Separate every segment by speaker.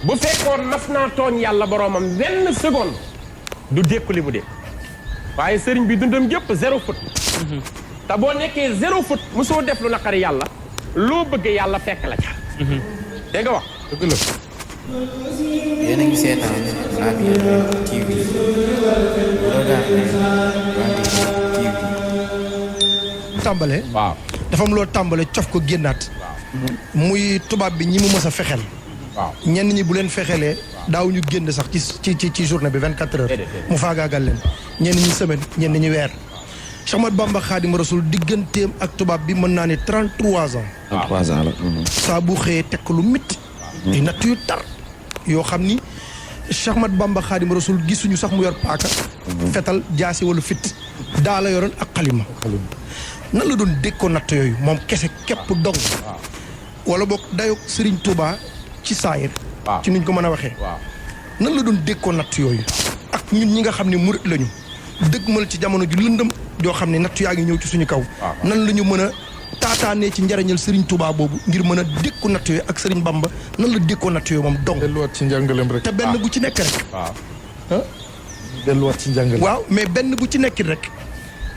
Speaker 1: bu fekkoon mas naa tooñ yàlla boroomam benn seconde du dékku li mu dee waaye sëriñ bi dundam yëpp 0 faute te boo nekkee 0 faute mosoo def lu naqari yàlla loo bëgg yàlla fekk la ca dégg nga wax
Speaker 2: dëgg la
Speaker 3: yéen a ngi seetaan Labyr TV
Speaker 4: tàmbale
Speaker 1: waaw
Speaker 4: dafa am loo tàmbale cof ko génnaat muy tubaab bi ñi mu mës a fexeel
Speaker 1: waaw
Speaker 4: ñenn ñi bu leen fexeelee daaw ñu génn sax ci journée bi 24 heures mu faagaagal leen ñenn ñi semaine ñenn ñi weer Cheikh Ahmadou Bamba Khadim Rasoul digganteem ak tubaab bi mën naa ne 33 ans
Speaker 2: 33 ans la
Speaker 4: saa bu xëyee tekk lu métti ay natt yu tar yoo xam ni Cheikh Ahmadou Bamba Khadim Rasoul gisuñu sax mu yor paaka fetal jaasi wala fit daa la yoroon ak xalima nan la doon dékkoo natt yooyu moom kese képp dong wala boog dayoo Serigne Touba ci saayir ci nuñ ko mën a waxee nan la doon dékkoo natt yooyu ak ñun ñi nga xam ne murit lañu dëgmal ci jamono ju lëndëm joo xam ne natt yaa ngi ñëw ci suñu kaw nan la ñu mën a taataanee ci njariñal Serigne Touba boobu ngir mën a dékku natt yooyu ak Serigne Bamba nan la dékkoo natt yooyu moom dong
Speaker 2: delluwaat ci njàngaleem rek
Speaker 4: te benn bu ci nekk rek
Speaker 2: delluwaat ci njàngaleem
Speaker 4: waaw mais benn bu ci nekkit rek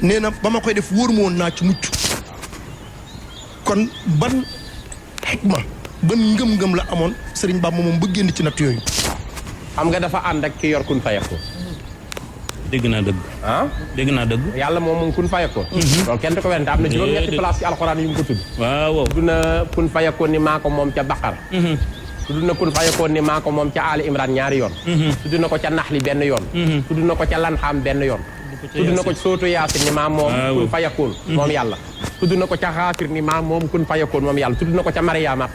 Speaker 4: nee na ba ma koy def wóor ma woon naa ci mucc kon ban xikma ban ngëm-ngëm la amoon Serigne Bamba moom ba génn ci natt yooyu
Speaker 1: xam nga dafa ànd ak ki yor kun fayakun
Speaker 5: dégg naa dëgg dégg naa dëgg
Speaker 1: yàlla moom mu ngi kun fayakun loolu kenn du ko wente am na juróom-ñetti place ci alxuraan yu mu ko tudd
Speaker 5: waaw
Speaker 1: tudd na kun fayakun ni maa ko moom ca Baqara tudd na kun fayakun ni maa ko moom ca Ali Imran ñaari yoon tudd na ko ca Naxli benn yoon tudd na ko ca Lanxaam benn yoon tudd na ko ci sootu Yaasin ni maa moom kun fayakun moom yàlla tudd na ko ca Xaafir ni maa moom kun fayakun moom yàlla tudd na ko ca Mariama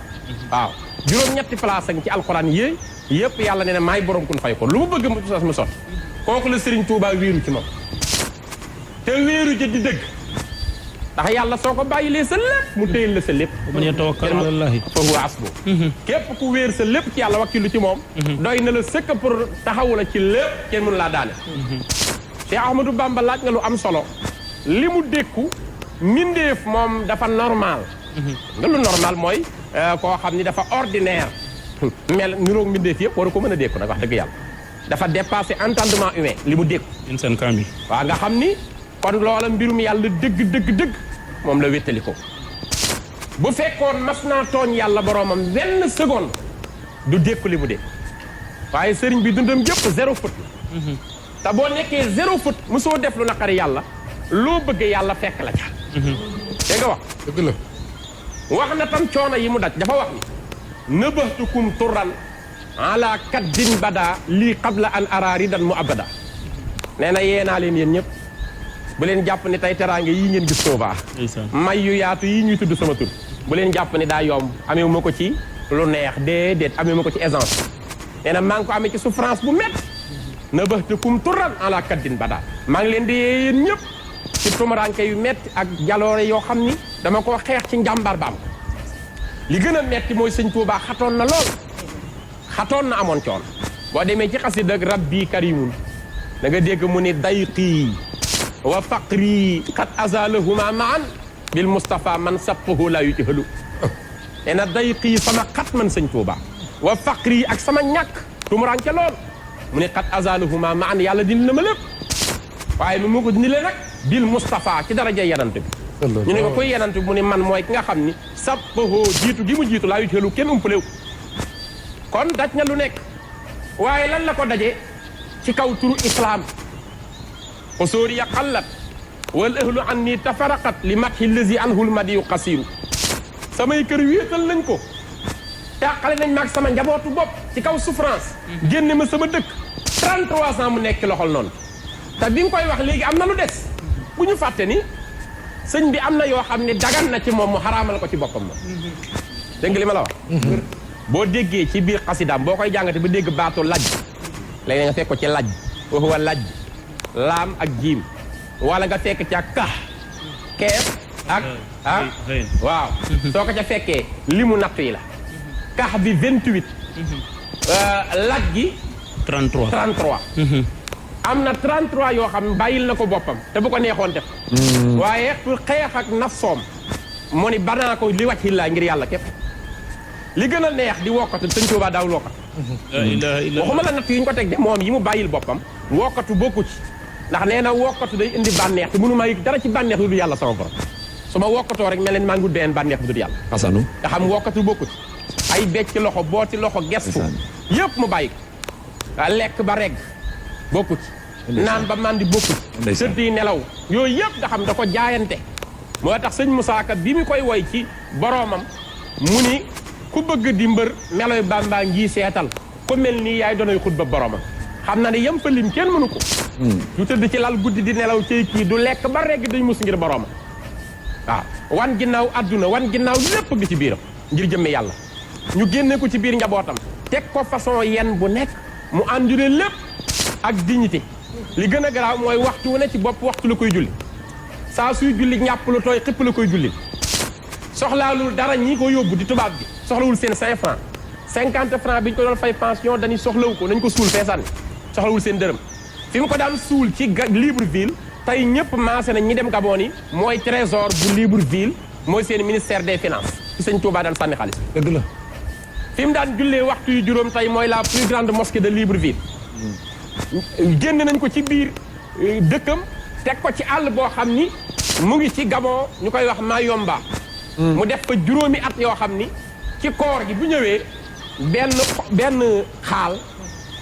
Speaker 1: waaw juróom-ñetti place ak ci alxuraan yéey yëpp yàlla nee na maay borom kun fayakun lu mu bëgg mu sot kooku la Serigne Touba wéeru ci moom te wéeru ja di dëgg ndax yàlla soo ko bàyyilee sa lépp mu téyel la sa lépp
Speaker 5: man yatawakkal ala llaahi
Speaker 1: fa huwa hasbu képp ku wéer sa lépp ci yàlla wakkilu ci moom doy na la sëkk pour taxawu la ci lépp kenn mënu laa daane Cheikh Ahmadou Bamba laaj nga lu am solo li mu dékku mbindeef moom dafa normal nga lu normal mooy koo xam ni dafa ordinaire mel niroog mbindeef yëpp waru ko mën a dékku nag wax dëgg yàlla dafa dépassé entendement humain li mu dékku
Speaker 5: insan kaamil
Speaker 1: waaw nga xam ni kon loola mbirum yàlla dëgg moom la wéttali ko bu fekkoon mas naa tooñ yàlla boroomam benn seconde du dékku li mu dékku waaye sëriñ bi dundam yëpp 0 faute te boo nekkee 0 faute mosoo def lu naqari yàlla loo bëgg yàlla fekk la ca dégg nga wax
Speaker 2: dëgg la
Speaker 1: wax na tam coono yi mu daj dafa wax ni nëbëxtukum turran ala kaddin bada lii qabla an araaridan mu abada nee na yee naa leen yéen ñëpp bu leen jàpp ni tey teraange yii ngeen gis Tuubaa may yu yaatu yii ñuy tudd sama tur bu leen jàpp ni daa yomb amee ma ko ci lu neex déedéet amee ma ko ci aisance nee na maa ngi ko amee ci souffrance bu métti nëbëxtukum turran ala kaddin bada maa ngi leen di yee yéen ñëpp ci tumuranke yu métti ak jaloore yoo xam ni dama ko xeex ci njàmbar baam li gën a metti mooy sëñ Tuubaa xatoon na lool xatoon na amoon coon boo demee ci xasida ak rabbi karimun da nga dégg mu ni dayqi wa faqri qad azalahuma maan bil Mustafa man sappahu la yu ci xëlu nee na dayqi sama xat man sëñ Tuubaa wa faqri ak sama ñàkk tumuranke lool mu ne qad azalahuma maan yàlla dindi na ma lépp waaye mi moo ko dindi lee nag bil Mustafa ci daraja yenant bi ñu ne ko koy yenant bi mu ne man mooy ki nga xam ni sappahu jiitu gi mu jiitu laa yu ci xëlu kenn umpalew kon daj na lu nekk waaye lan la ko daje ci kaw turu islam xusóori ya xallat wal ahlu an ni tafaraqat li mathi lazi anhul madiyu qasiru samay kër wéetal nañ ko tàqale nañ maag sama njabootu bopp ci kaw souffrance génne ma sama dëkk 33 ans mu nekk loxol noonu te bi nga koy wax léegi am na lu des bu ñu fàtte ni sëñ bi am na yoo xam ne dagan na ci moom mu xaraamal ko ci boppam moom dégg nga li ma la wax boo déggee ci biir xasidaam boo koy jàngate ba dégg baatu laj léegi nga fekk ko ci laj wa huwa laj laam ak jiim wala nga fekk ca kax keef ak waaw soo ko ca fekkee limu nattu yi la kax bi 28 laj gi 33 am na 33 yoo xam bàyyil na ko boppam te bu ko neexoon def waaye pour xeex ak nafsoom moo ni banaa ko li wàcc laa ngir yàlla képp li gën a neex di wokkatu sëñ Tuubaa daawul wokkatu.
Speaker 5: la ilaha illa
Speaker 1: waxuma la natt yi ñu ko teg de moom yi mu bàyyil boppam wokkatu bokku ci ndax nee na wokkatu day indi bànneex te mënu maa yëg dara ci bànneex lu dul yàlla sama borom su ma wokkatoo rek mel leen maa ngi wut beneen bànneex bu dul yàlla.
Speaker 2: Asanu.
Speaker 1: nga xam wokkatu bokku ci ay becc loxo booti loxo gestu yëpp mu bàyyi ko lekk ba regg bokku ci naan ba mandi bokku ci sëdd yi nelaw yooyu yëpp nga xam da ko jaayante moo tax sëñ Moussa Ka bi mu koy woy ci boroomam mu ni ku bëgg di mbër meloy Bàmba ngi seetal ku mel nii yaay doonay xutba boroomam xam na ne yem fa lim kenn mënu ko du tëdd ci lal guddi di nelaw ci kii du lekk ba regg day mus ngir boroomam waaw wan ginnaaw adduna wan ginnaaw lépp gi ci biiram ngir jëmme yàlla ñu génne ko ci biir njabootam teg ko façon yen bu nekk mu enduré lépp ak dignité li gën a garaaw mooy waxtu wu ne ci bopp waxtu la koy julli saa suy julli ñàpp la tooy xipp la koy julli soxlaalul dara ñi ko yóbbu di tubaab bi soxlawul seen 5 francs 50 francs bi ñu ko doon fay pension dañuy soxlawu ko nañ ko suul fee sànni soxlawul seen dërëm fi mu ko daan suul ci Libreville tey ñëpp maase na ñi dem Gabon yi mooy trésor bu Libreville mooy seen ministère des finances ci sëñ Touba daan sànni xaalis
Speaker 2: dëgg la.
Speaker 1: fi mu daan jullee waxtu yu juróom tey mooy la plus grande mosquée de Libreville génn nañ ko ci biir dëkkam teg ko ci àll boo xam ni mu ngi ci Gabon ñu koy wax Mayomba mu def fa juróomi at yoo xam ni ci koor gi bu ñëwee benn xaal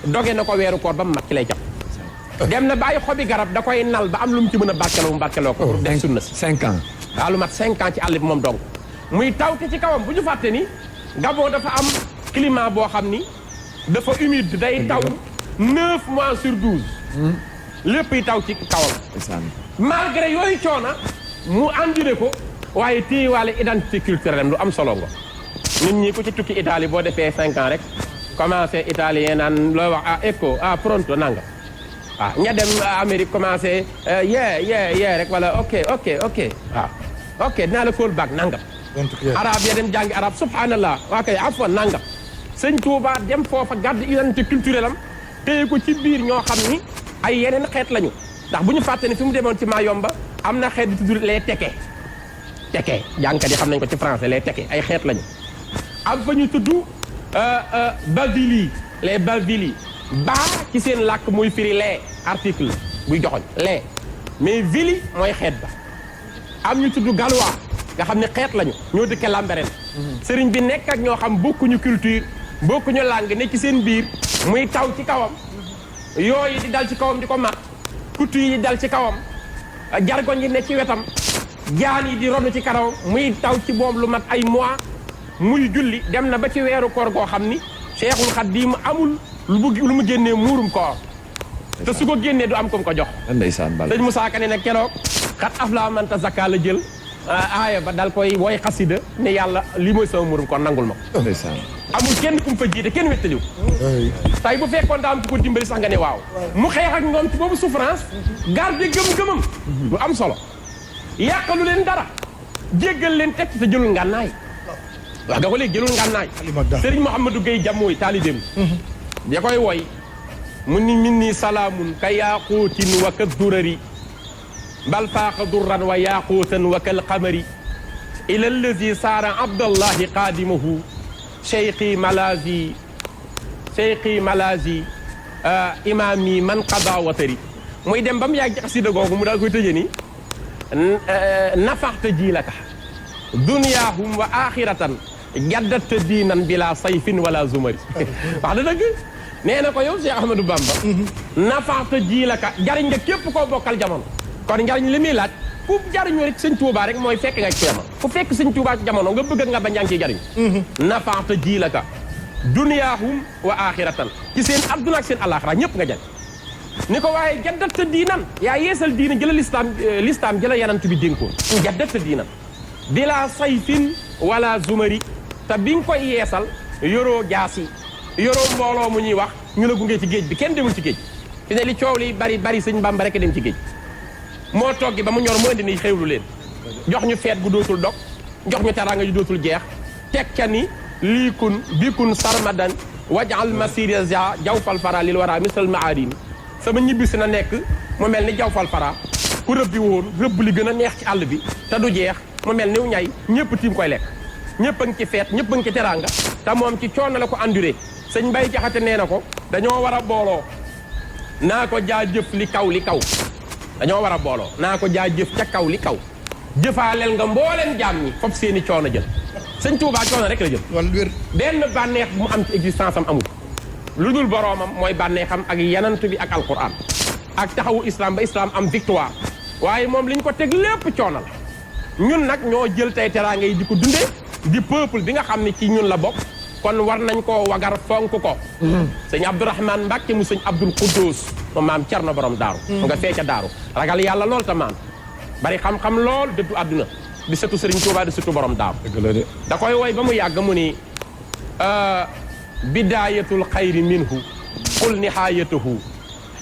Speaker 1: doge na ko weeru koor ba mu mat ci lay jàpp dem na bàyyi xobi garab da koy nal ba am lu mu ci mën a barkeloo mu barkeloo ko pour def sunna si
Speaker 2: 5 ans.
Speaker 1: waaw lu mat 5 ans ci àll bi moom dong muy taw te ci kawam bu ñu fàtte ni Gabon dafa am climat boo xam ni dafa humide day taw 9 mois sur 12 lépp yi taw ci kawam malgré yooyu coona mu enduré ko waaye téyewaale identité culturelle am lu am solo nga ñun ñi ku ci tukki Italie boo defee 5 ans rek commencé italien naan looy wax ah ecco ah pronto nanga waaw ña dem Amérique commencé yee rek wala ok waaw ok dinaa la call back nangam arab ya dem jàngi arab subhanallah waa kay afwan nangam sëñ Touba dem foofa gàdd identité culturelle am téye ko ci biir ñoo xam ni ay yeneen xeet lañu ndax bu ñu fàtte ne fi mu demoon ci Mayomba am na xeet di tudd les teke jàngkat yi xam nañ ko ci français les teke ay xeet lañu am fa ñu tudd bavili les bavili baa ci seen làkk muy firi les article buy joxoñ les mais vili mooy xeet ba am ñu tudd gallois nga xam ne xeet lañu ñoo dëkke Lambaréné sëriñ bi nekk ak ñoo xam bokkuñu culture bokkuñu langue ne ci seen biir muy taw ci kawam yooyu di dal ci kawam di ko mat kutu yi di dal ci kawam jargoñ yi ne ci wetam jaan yi di ronu ci karaw muy taw ci moom lu mat ay mois muy julli dem na ba ci weeru koor goo xam ni Cheikhul Khadim amul lu mu génnee muurum koor te su ko génnee du am ko mu ko jox
Speaker 2: ndeysaan bal
Speaker 1: sëñ Moussa Ka ne nag keroog xat afla man tazakka la jël aaya ba dal koy woy xasida ne yàlla lii mooy sama muurum koor nangul ma ko
Speaker 2: ndeysaan
Speaker 1: amul kenn ku mu fa jiite kenn wettaliw tay bu fekkoon daa am ku ko dimbali sax nga ne waaw mu xeex ak ñoom ci boobu souffrance garde gëm-gëmam lu am solo yàqalu leen dara jéggal leen teg te jëlul ngànnaay wax nga ko léegi jëlul ngànnaay Serigne Mouhamadou Gueye Jamooy taalibeem da koy woy mu ni min nii salaamun ka yaaquutin wa ka durari bal faaqa durran wa yaaquutan wa kal qamari ila allazi saara abdallahi qaadimahu cheikhi malazi imaami man qada watari muy dem ba mu yàgg ci xasida googu mu daal koy tëjee ni nafaxta jiilaka dunyaahum wa axiratan jaddatta diinan bila sayfin wala zumari wax da dëgg nee na ko yow Cheikh Ahmadou Bamba nafaxta jiilaka jariñ nga képp koo bokkal jamono kon njariñ li muy laaj fu jariñu rek sëñ Tuubaa rek mooy fekk nga ci jamono fu fekk sëñ Tuubaa ci jamono nga bëgg nga bañ yaa ngi ciy jariñ nafaxta jiilaka dunyaahum wa axiratan ci seen adduna ak seen alaxira ñëpp nga jariñ ni ko waaye jaddatta diinan yaa yeesal diina jëla lislaam jëla yanant bi dénkoon jaddatta diinan bila sayfin wala zumari te bi nga koy yeesal yoroo jaasi yoroo mbooloo mu ñuy wax ñu la gunge ci géej bi kenn demul ci géej fi ne li coow li bari sëñ Bamba rek dem ci géej moo toggi ba mu ñor mu indi ni xewlu leen jox ñu feet gu dootul dog jox ñu teraanga yu dootul jeex teg ca ni liikun bikun sarmadan wajal masira jawfal fara lil wara misal maarim sama ñibbisi na nekk mu mel ni jawfal fara ku rëbbi woon rëbb li gën a neex ci àll bi te du jeex mu mel niw ñay ñëpp tiim koy lekk ñëpp a ngi ci feet ñëpp a ngi ci teraanga te moom ci coono la ko enduré sëñ Mbay Jaxate nee na ko dañoo war a booloo naa ko jaajëf li kaw dañoo war a booloo naa ko jaajëf ca kaw li kaw jëfaaleel nga mbooleen jaam ñi foofu seeni coono jël sëñ Tuubaa coono rek la jël
Speaker 4: wala wér
Speaker 1: benn bànneex bu mu am ci existence am amul lu dul boroomam mooy bànneexam ak yanant bi ak alquran ak taxawu islam ba islam am victoire waaye moom li ñu ko teg lépp coono la ñun nag ñoo jël tey teraanga yi di ko dundee di peuple bi nga xam ne ci ñun la bokk kon war nañ koo wagar fonk ko sëñ Abdourahmane Mbàkke mu sëñ Abdul Quddus moom maam Cerno borom daaru mu nga fee ca daaru ragal yàlla lool ta maam bari xam-xam lool dëddu àdduna di sëtu sëriñ Tuubaa di sëtu borom daaru da koy woy ba mu yàgg mu ni bidayatul xayri minhu qul nihayatuhu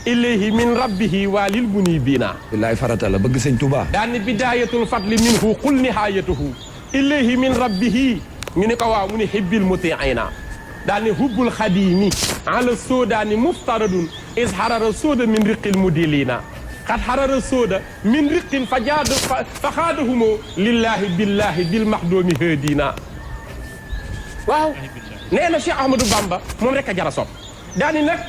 Speaker 1: ilayhi min rabbihi walil munibina
Speaker 2: billaay farata la bëgg sëñ Tuubaa
Speaker 1: daan ni bidayatul fadli minhu qul nihayatuhu ilayhi min rabbihi ñu ni ko waaw mu ni hibbil mutiina daan ni hubbul xadimi ala soodaani muftaradun is harara sooda min riqil mudilina xat harara sooda min riqin fa xaadahumoo lillahi billahi bil maxdoomi hëdina waaw nee na Cheikh Ahmadou Bamba moom rek a jara sopp daani nag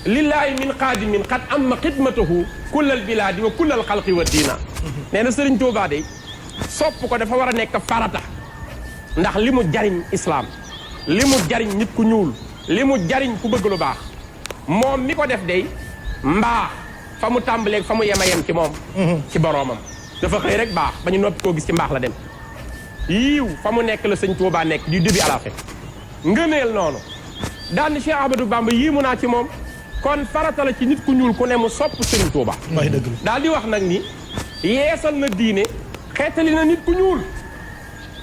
Speaker 1: lillahi min qaadimin xat amma xidmatahu kullal bilaadi wa kullal xalqi wa diina nee na Sëriñ Tuubaa de sopp ko dafa war a nekk farata ndax li mu jariñ islaam li mu jariñ nit ku ñuul li mu jariñ ku bëgg lu baax moom mi ko def day mbaax fa mu tàmbaleeg fa mu yem a yem ci moom ci boroomam dafa xëy rek baax ba ñu noppi koo gis ci mbaax la dem yiiw fa mu nekk la Sëñ Tuubaa nekk du début à la fin ngëneel noonu daal ni Cheikh Ahmadou Bamba yii mu naa ci moom kon farata la ci nit ku ñuul ku ne mu sopp Sëriñ Tuubaa daal di wax nag ni yeesal na diine xeetali na nit ku ñuul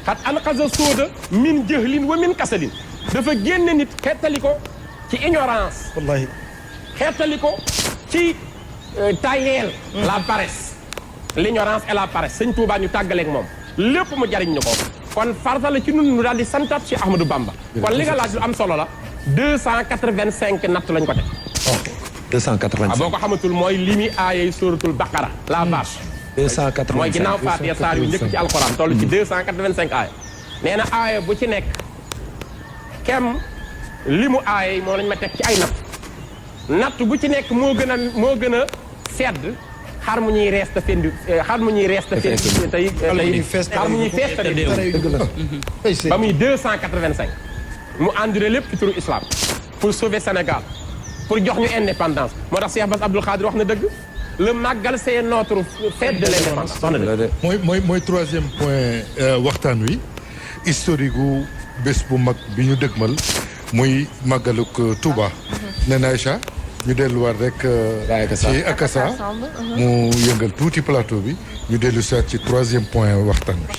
Speaker 1: xat anqasa sóoda min jëhlin wa min kasalin dafa génne nit xeetali ko ci ignorance
Speaker 4: wallahi
Speaker 1: xeetali ko ci tayeel la paresse l'ignorance et la paresse Sëñ Tuubaa ñu tàggaleeg moom lépp mu jariñ ñu ko kon farata la ci nun ñu daal di santat ci Ahmadou Bamba kon li nga laaj lu am solo la 285 natt lañ ko teg
Speaker 2: 285
Speaker 1: boo ko xamatul mooy li mi aayay suratul baqara la vache
Speaker 2: 285
Speaker 1: mooy ginnaaw Faatiha saar yu njëkk ci alxuraan toll ci 285 aaya nee na aaya bu ci nekk kem li mu aayay moo lañ ma teg ci ay natt bu ci nekk moo gën a sedd xar mu ñuy rees ta fendi xar mu ñuy rees ta fendi tey xar mu ñuy fees ta dëgg ba muy 285 mu enduré lépp ci turu islam pour sauver Sénégal pour jox ñu indépendance moo tax Cheikh Bass Abdoul Khadir wax na dëgg le màggal c'est notre fête de l'indépendance wax na dëgg
Speaker 6: mooy troisième point waxtaan wi historique gu bés bu mag bi ñu dëgmal muy màggaluk Touba nee na Aïcha ñu delluwaat rek ci Akassa mu yëngal tuuti plateau bi ñu dellu saat ci troisième point waxtaan bi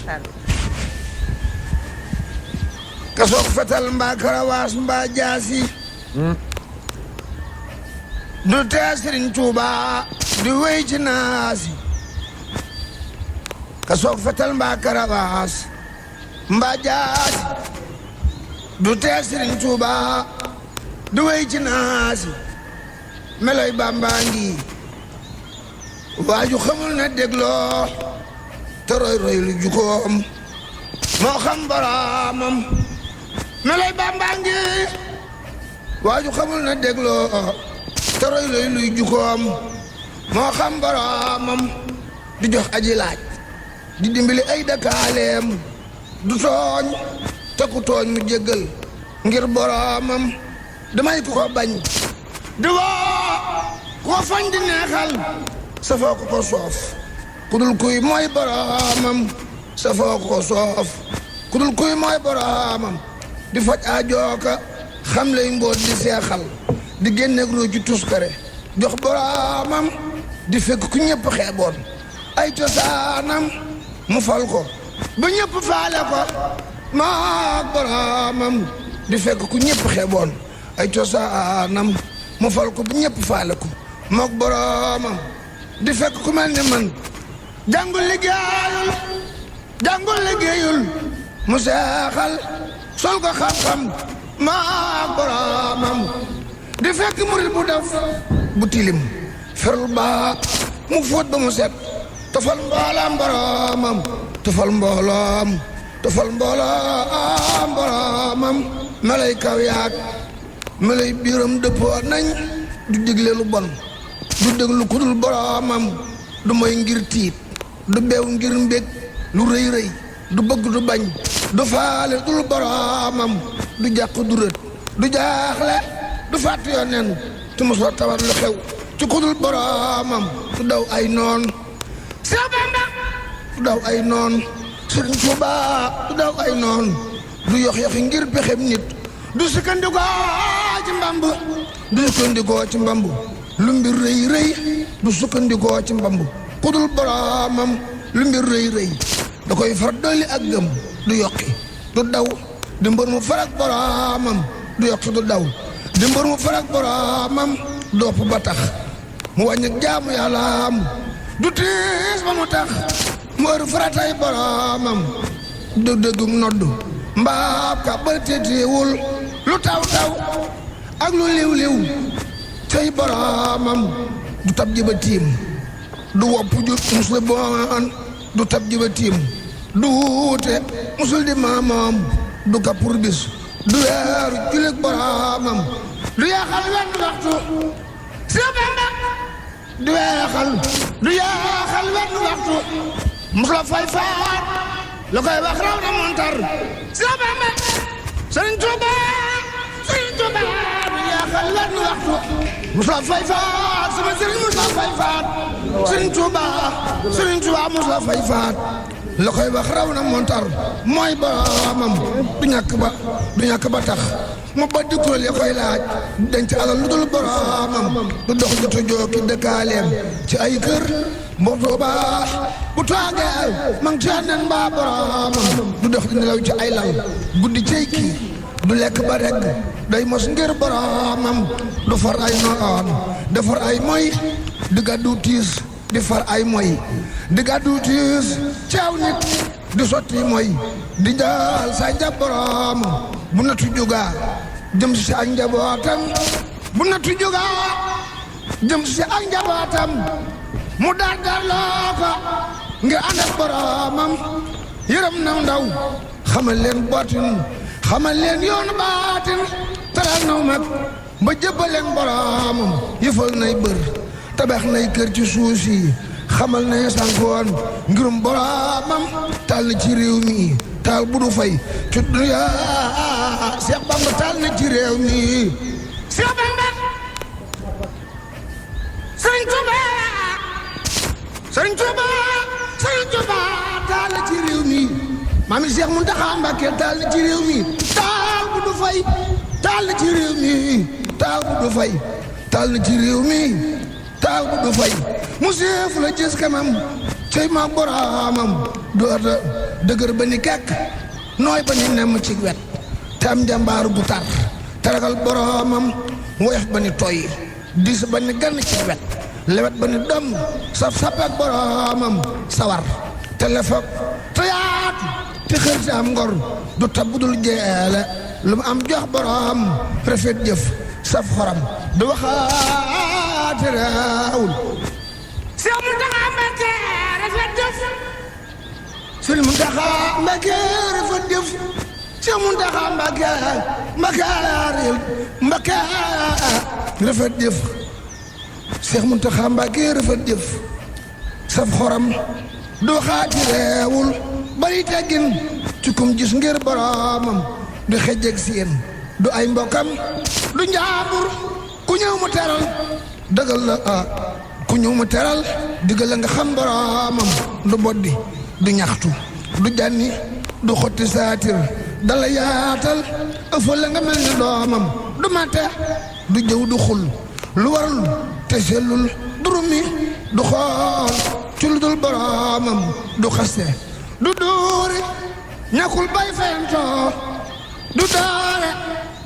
Speaker 7: kasoog fetal mbaa karawaas mbaa jaasi du tee Sëriñ Tuuba di wéy ci naasi kasoog fetal mbaa karawaas mbaa jaasi du tee Sëriñ Tuuba di wéy ci naasi meloy Bàmba ngi waaju xamul na dégloo te roy roy lu jukoom moo xam boroomam meloy Bàmba ngi waaju xamul na dégloo te roy roy luy jukoom moo xam boroomam di jox aji laaj di dimbali ay dëkkaaleem du tooñ te ku tooñ mu jéggal ngir boroomam damay ku ko bañ di woo ku ko fañ di neexal safoo ko ko soof ku dul kuy mooy boroomam safoo ko ko soof ku dul kuy mooy boroomam di faj ajooka xam lay mboot di seexal di génneeg ruu ci tuskare jox boroomam di fekk ku ñëpp xeeboon ay cosaanam mu fal ko ba ñëpp faale ko maag boroomam di fekk ku ñëpp xeeboon ay cosaanam mu fal ko ba ñëpp faale ko mook boroomam di fekk ku mel ni man jàngul liggéeyul mu seexal sol ko xam-xam maak boroomam di fekk murit bu def bu tilim ferul ba mu fóot ba mu set tofal mbooloom boroomam tofal mbooloom boroomam melay kaw yaag melay biiram dëppoo nañ du digle lu bon du déglu ku dul boroomam du moy ngir tiit du beew ngir mbég lu rëy rëy du bëgg du bañ du faale dul boroomam du jàq du rët du jaaxle du fàtte yoneen te mosoo tawat lu xew ci ku dul boroomam du daw ay noon Seex Bamba du daw ay noon Sëriñ Tuubaa du daw ay noon du yox-yoxi ngir pexem nit du sukkandikoo ci mbamb du sukkandikoo ci mbamb lu mbir rëy rëy du sukkandikoo ci mbamb ku dul boroomam lu mbir rëy rëy da koy far dolli ak gëm du yokki du daw di mbër mu farak boroomam du yokki du daw di mbër mu farak boroomam dopp ba tax mu wàññi jaamu yàllaam du tiis ba mu tax mu ër faratay boroomam du dëggug noddu mbaab ka ba téetiwul lu taw taw ak lu liw liw tey boroomam du tab jiba tiim du wopp jut musul boon du tab jiba tiim du wuute musul di maamoom du kapur bis du weeru julik boroomam du yaaxal wenn waxtu Seex Bamba du yaaxal wenn waxtu musul fay faat la koy wax raw na montar Seex Bamba Sëriñ Tuuba du yaaxal wenn waxtu musul fay faat sama sëriñ musul fay faat Sëriñ Tuuba musul fay faat la koy wax raw na montar mooy boroomam du ñàkk ba tax mu ba di kuréel ya koy laaj denc alal lu dul boroomam du dox joto jooki dëkkaaleem ci ay kër mbootoo baax bu toogee ma ngi ci nen mbaa boroomam du dox di nelaw ci ay lal guddi cey kii du lekk ba regg day mos ngir boroomam du far ay noon defar ay moy di gàddu tiis di far ay moy di gàddu tiis caaw nit di sotti moy di jaal sa njab boroom bu natu jógaa jëm si ak njabootam bu natu jógaa jëm si ak njabootam mu daar loo ko ngir ànd ak boroomam yërëm na ndaw xamal leen bootin xamal leen yoonu baatin taral naw mag ba jëbbaleen boroomam yëfal nay bër tabax nay kër ci suuf si xamal nay sànkoon ngirum boroomam taal na ci réew mi taal bu du fay ci dunya Seex Bamba taal na ci réew mi Seex Bamba Sëriñ Tuuba taal na ci réew mi maami Seex Muntaxa Mbàkke taal na ci réew mi taal bu du fay taal na ci réew mi taal bu du fay taal na ci réew mi taal bu du fay mu seefu la gis kanam cey ma boroomam doota dëgër ba ni kekk nooy ba ni nemm ci wet te am jàmbaaru bu tar taragal boroomam woyof ba ni toy dis ba ni gann ci wet lewet ba ni domm saf-sap ak boroomam sawar te lefak te yaatu te xër te am ngor du tab budul jeele lu mu am jox boroom rafet jëf saf xoram du waxaate raawul Seex Muntaxa Mbàkke rafet jëf Sëriñ Muntaxa Mbàkke rafet jëf Seex Muntaxa Mbàkke rafet jëf Seex Muntaxa Mbàkke rafet jëf saf xoram du waxaate raawul bari teggin ci kum gis ngir boroomam du xejjeg seen du ay mbokkam du njaambur ku ñëw mu teral dëggal la ku ñëw mu teral diggal la nga xam boroomam du boddi du ñaxtu du janni du xotti saatir dala yaatal ëffal la nga mel ni doomam du mate du jëw du xul lu warul te sellul du rumi du xool ci lu dul boroomam du xaste du duuri ñàkkul bay fayantoo du doore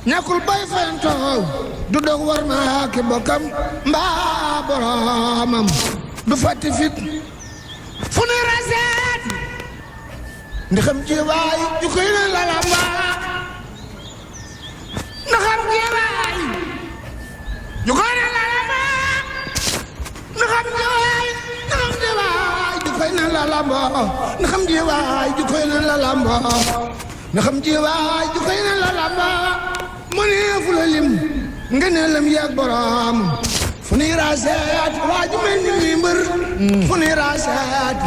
Speaker 7: ñàkkul bay fayantoo du dog war naa ki bokkam mbaa boroomam du fàtti fit fu nuy raseet ndi xam jiwaay ju koy na lalamba ndi xam jiwaay ju koy na lalamba ndi xam jiwaay ju koy na lalamba ndi xam jiwaay ju koy na lalamba na xam ji waay ju koy na la lamba mu ne fu la lim nga ne lam yàgg borom fu nuy raaseet waa ju mel ni mi mbër fu nuy raaseet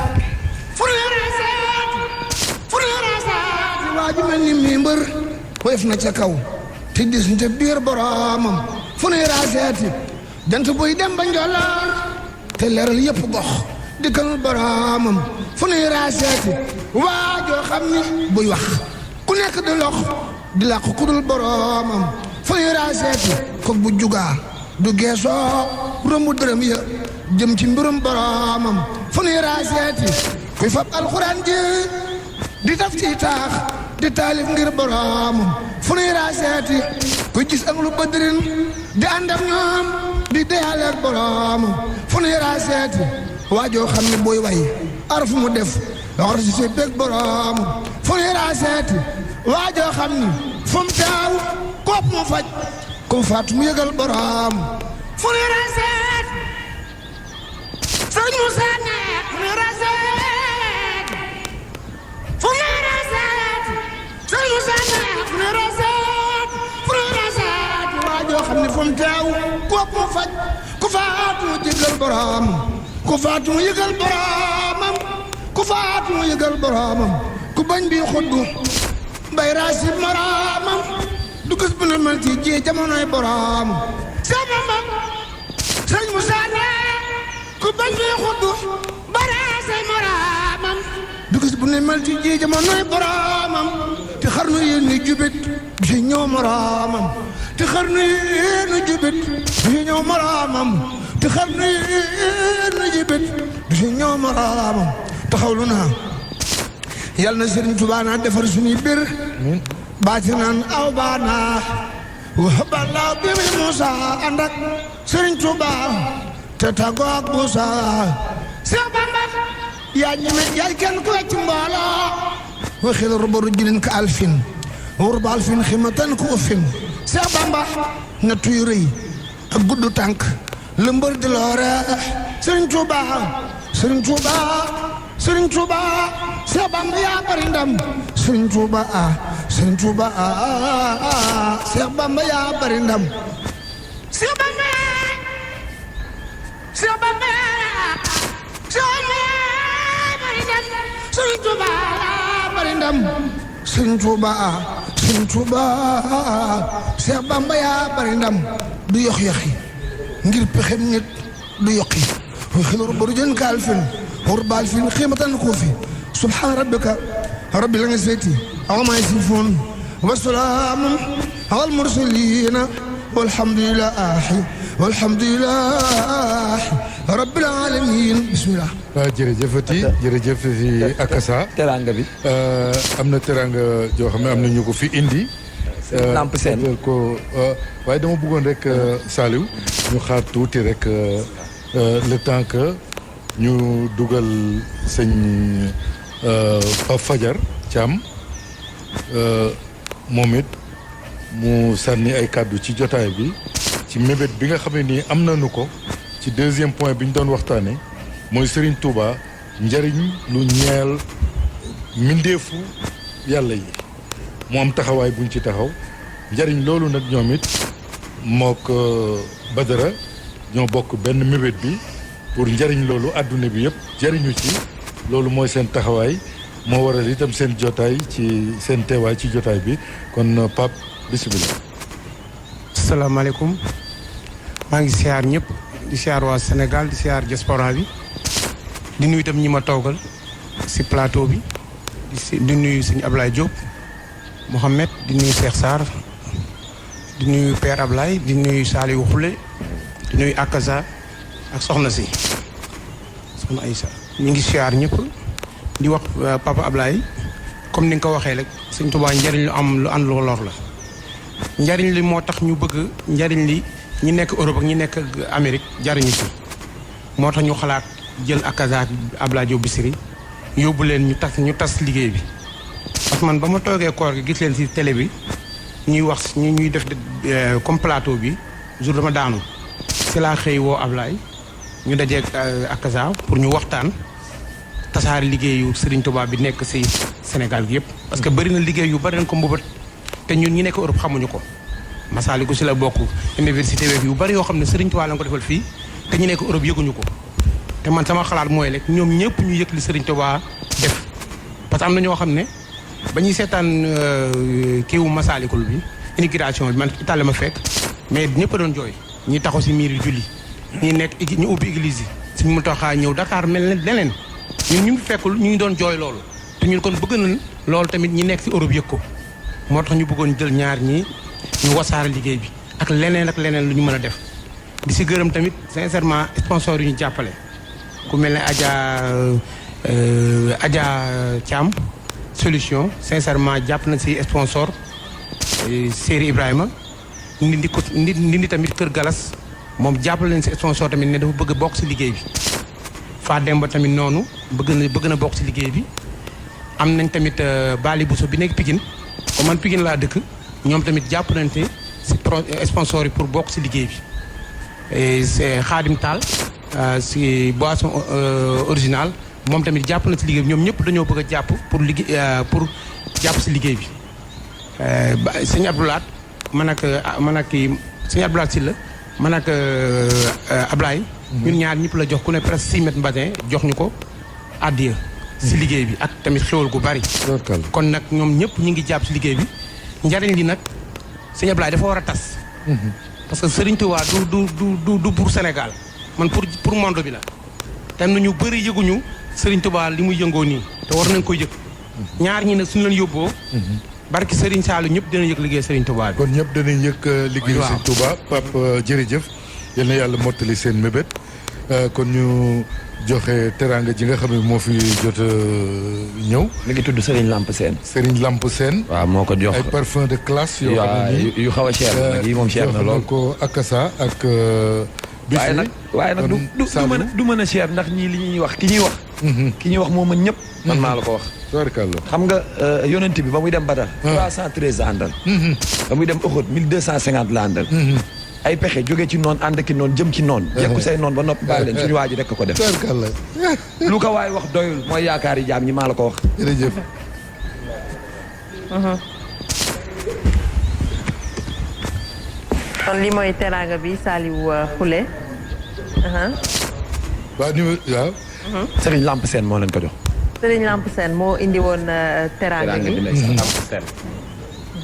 Speaker 7: fu nuy raaseet fu nuy raaseet waa ju mel ni mi mbër woyof na ca kaw te dis te biir boromam fu nuy raaseet jant buy dem ba njolloor te leeral yëpp gox dikkal boromam fu nuy raaseet waa joo xam ni buy wax ku nekk di lox di làq ku dul boromam fu nuy raaseet kook bu jugaa du geesoo rombu dërëm ya jëm ci mbirum boromam fu nuy raaseeti kuy fab alxuraan ji di taf ci taax di taalif ngir boromam fu nuy raaseeti kuy gis ak lu badrin di ànd ak ñoom di deyaale ak boromam fu nuy raaseeti waajoo xam ne booy way araf mu def doxar si si bég boromam fu nuy raaseeti waajoo xam ni fu mu taaw koop mu faj kum faatu mu yëgal borom fu nuy raaseet sëñ Moussa ne fu nuy raaseet fu nuy raaseet sëñ Moussa ne fu nuy raaseet fu nuy raaseet waajoo xam ne fu mu teew koop mu faj ku faatu mu yëgal borom ku faatu mu yëgal boromam ku faatu mu yëgal boromam ku bañ bi xuddu bay raasib moromam du gis bu ne mel ci ji jamonoy borom sama mbam sëñ Moussa ne ku bañ bi xuddu bay raasib moromam du gis bu ne mel ci ji jamonoy boromam te xarnu yéen ni jubit bi si ñëw moromam te xarnu yéen ni jubit bi si ñëw moromam te xarnu yéen ni jubit bi si ñëw moromam taxawlu naa yàlla na Sëriñ Tuubaa naa defar suñuy bir baatinan aw baana waxbalaaw bi mi Moussa ànd ak Sëriñ Tuubaa te tàggoo ak Moussa Seex Bamba yaa ñeme yaay kenn ku wecc mbooloo waxil rubaru jilin ka alfin wurba alfin ximatan ku ufin Seex Bamba nga tuy rëy ak gudd tànk lëmbër di loore Sëriñ Tuubaa Sëriñ Tuubaa Sëriñ Tuubaa Seex Bamba yaa bari ndam Sëriñ Tuubaa Sëriñ Tuubaa Seex Bamba yaa bari ndam Seex Bamba Seex Bamba Seex Bamba yaa bari ndam Sëriñ Tuubaa yaa bari ndam Sëriñ Tuubaa Sëriñ Tuubaa Seex Bamba yaa bari ndam du yox yoxi ngir pexem nit du yoqi xilor baru jën kaal fin wurbaal fin xiimatan kuufi subhaan rabbika rabbil izzati amma yasifun wa salaamun alal mursaliin walhamdulillahi rabbil aalamiin bismillah.
Speaker 6: waaw jërëjëfati jërëjëfati Akassa.
Speaker 2: teranga bi.
Speaker 6: am na teranga joo xam ne am na ñu ko fi indi.
Speaker 2: Lamp Sène
Speaker 6: ko waaye dama bëggoon rek Saliou ñu xaar tuuti rek le temps que ñu dugal sëñ Pape Fajar Thiam moom it mu sànni ay kàddu ci jotaay bi ci mébét bi nga xam ne nii am nañu ko ci deuxième point bi ñu doon waxtaane mooy Serigne Touba njariñ lu ñeel mbindeefu yàlla yi mu am taxawaay buñ ci taxaw njariñ loolu nag ñoom it mook Badara ñoo bokk benn mébét bi pour njariñ loolu àdduna bi yëpp jariñu ci loolu mooy seen taxawaay moo waral itam seen jotaay ci seen teewaay ci jotaay bi kon Pape bisimilah.
Speaker 8: asalaamaaleykum maa ngi siyaar ñëpp di siyaar waa Sénégal di siyaar diaspora bi di nuyu itam ñi ma toogal si plateau bi di nuyu sëñ Ablaye Diop Mohamed di nuyu Cheikh Sarr di nuyu Père Ablaye di nuyu Saliou Khoule di nuyu Akassa ak soxna si soxna Aïssa ñu ngi siyaar ñëpp di wax Papa Ablaye comme ni nga ko waxee rek sëñ Touba njariñ lu am lu ànd lu lor la njariñ li moo tax ñu bëgg njariñ li ñi nekk Europe ak ñi nekk Amérique jariñu ci moo tax ñu xalaat jël Akassa ak Ablaye Diop Bichri yóbbu leen ñu tas liggéey bi parce que man ba ma toogee koor gi gis leen ci télé bi ñuy wax ñuy def comme plateau bi jour dama daanu ci laa xëy woo Ablaye ñu dajeeg Akassa pour ñu waxtaan tasaare liggéeyu Serigne Touba bi nekk si Sénégal gi yëpp. parce que bëri na liggéey yu bëri nañ ko mbëbët te ñun ñi nekk Europe xamuñu ko. Masaliku si la bokk université beeg yu bëri yoo xam ne Serigne Touba la ko defal fii te ñu nekk Europe yëguñu ko te man sama xalaat mooy rek ñoom ñëpp ñu yëg li Serigne Touba def parce que am na ñoo xam ne ba ñuy seetaan kiiwu Masalikul bi immigration bi man Italie ma fekk mais ñëpp a doon jooy ñi taxaw si miir yu julli ñi nekk ñu ubbi église yi suñu mu taxaa ñëw Dakar mel ne leneen ñun ñu ngi fekkul ñu ngi doon jooy loolu te ñun kon bëgg nañ loolu tamit ñi nekk si Europe yëg ko moo tax ñu bëggoon jël ñaar ñi ñu wasaare liggéey bi ak leneen lu ñu mën a def di si gërëm tamit sincèrement sponsor yu ñu jàppale ku mel ne Adja Thiam solution sincèrement jàpp na si sponsor Séri Ibrahima ndindi tamit Kër Galas moom jàppale leen si sponsor tamit ne dafa bëgg a bokk si liggéey bi Fa Demba tamit noonu bëgg na bokk si liggéey bi am nañ tamit Bali Bousso bi nekk Pikine comme man Pikine laa dëkk ñoom tamit jàpp nañ te si sponsor yi pour bokk si liggéey bi c'est Khadim Tall si boisson originale moom tamit jàpp na si liggéey bi ñoom ñëpp dañoo bëgg a jàpp pour jàpp si liggéey bi sëñ Abdoulaat man ak kii sëñ Abdoulaat Sylla man ak Ablaye ñun ñaar ñëpp la jox ku ne presque 6 mètres mbatin jox ñu ko addiya si liggéey bi ak tamit xéwal gu bari kon nag ñoom ñëpp ñu ngi jàpp si liggéey bi njariñ li nag sëñ Ablaye dafa war a tas parce que Serigne Touba du pour Sénégal man pour monde bi la te am na ñu bëri yëguñu Serigne Touba li muy yëngoo nii te war nañ koy yëg ñaar ñi nag suñu leen yóbboo barki Serigne Saliou ñëpp dinañ yëg liggéey Serigne Touba bi
Speaker 6: kon ñëpp danañ yëg liggéeyu Serigne Touba Pape jërëjëf yal na yàlla mottali seen mébét kon ñu joxe teraanga ji nga xam ne moo fi jot a ñëw.
Speaker 2: mi ngi tudd Serigne Lamp Sène.
Speaker 6: Serigne Lamp Sène.
Speaker 2: waaw moo ko jox
Speaker 6: ay parfum de classe. yoo xam ne
Speaker 2: yu xaw a cher nag yi moom cher na lool
Speaker 6: ko Akasa ak.
Speaker 2: waaye nag du mën a cher ndax ñii li ñuy wax ki ñuy wax moo mën ñëpp. man maa la ko wax. xam nga yonent bi ba muy dem Badar. 313 la àndal. ba muy dem Uhud 1250 la àndal. ay pexe jóge ci noonu ànd ki noonu jëm ci noonu. jekku say noonu ba noppi bàyyi leen suñu waa ji rek ko def. lu ko waay wax doyul mooy yaakaar yi jaam ñi maa la ko wax.
Speaker 6: jërëjëf.
Speaker 9: kon li mooy teraanga bi Saliou Khoulé.
Speaker 6: waaw waaw.
Speaker 2: Serigne Lamp Sène moo leen ko jox.
Speaker 9: Serigne Lamp Sène moo indi woon teraanga gi.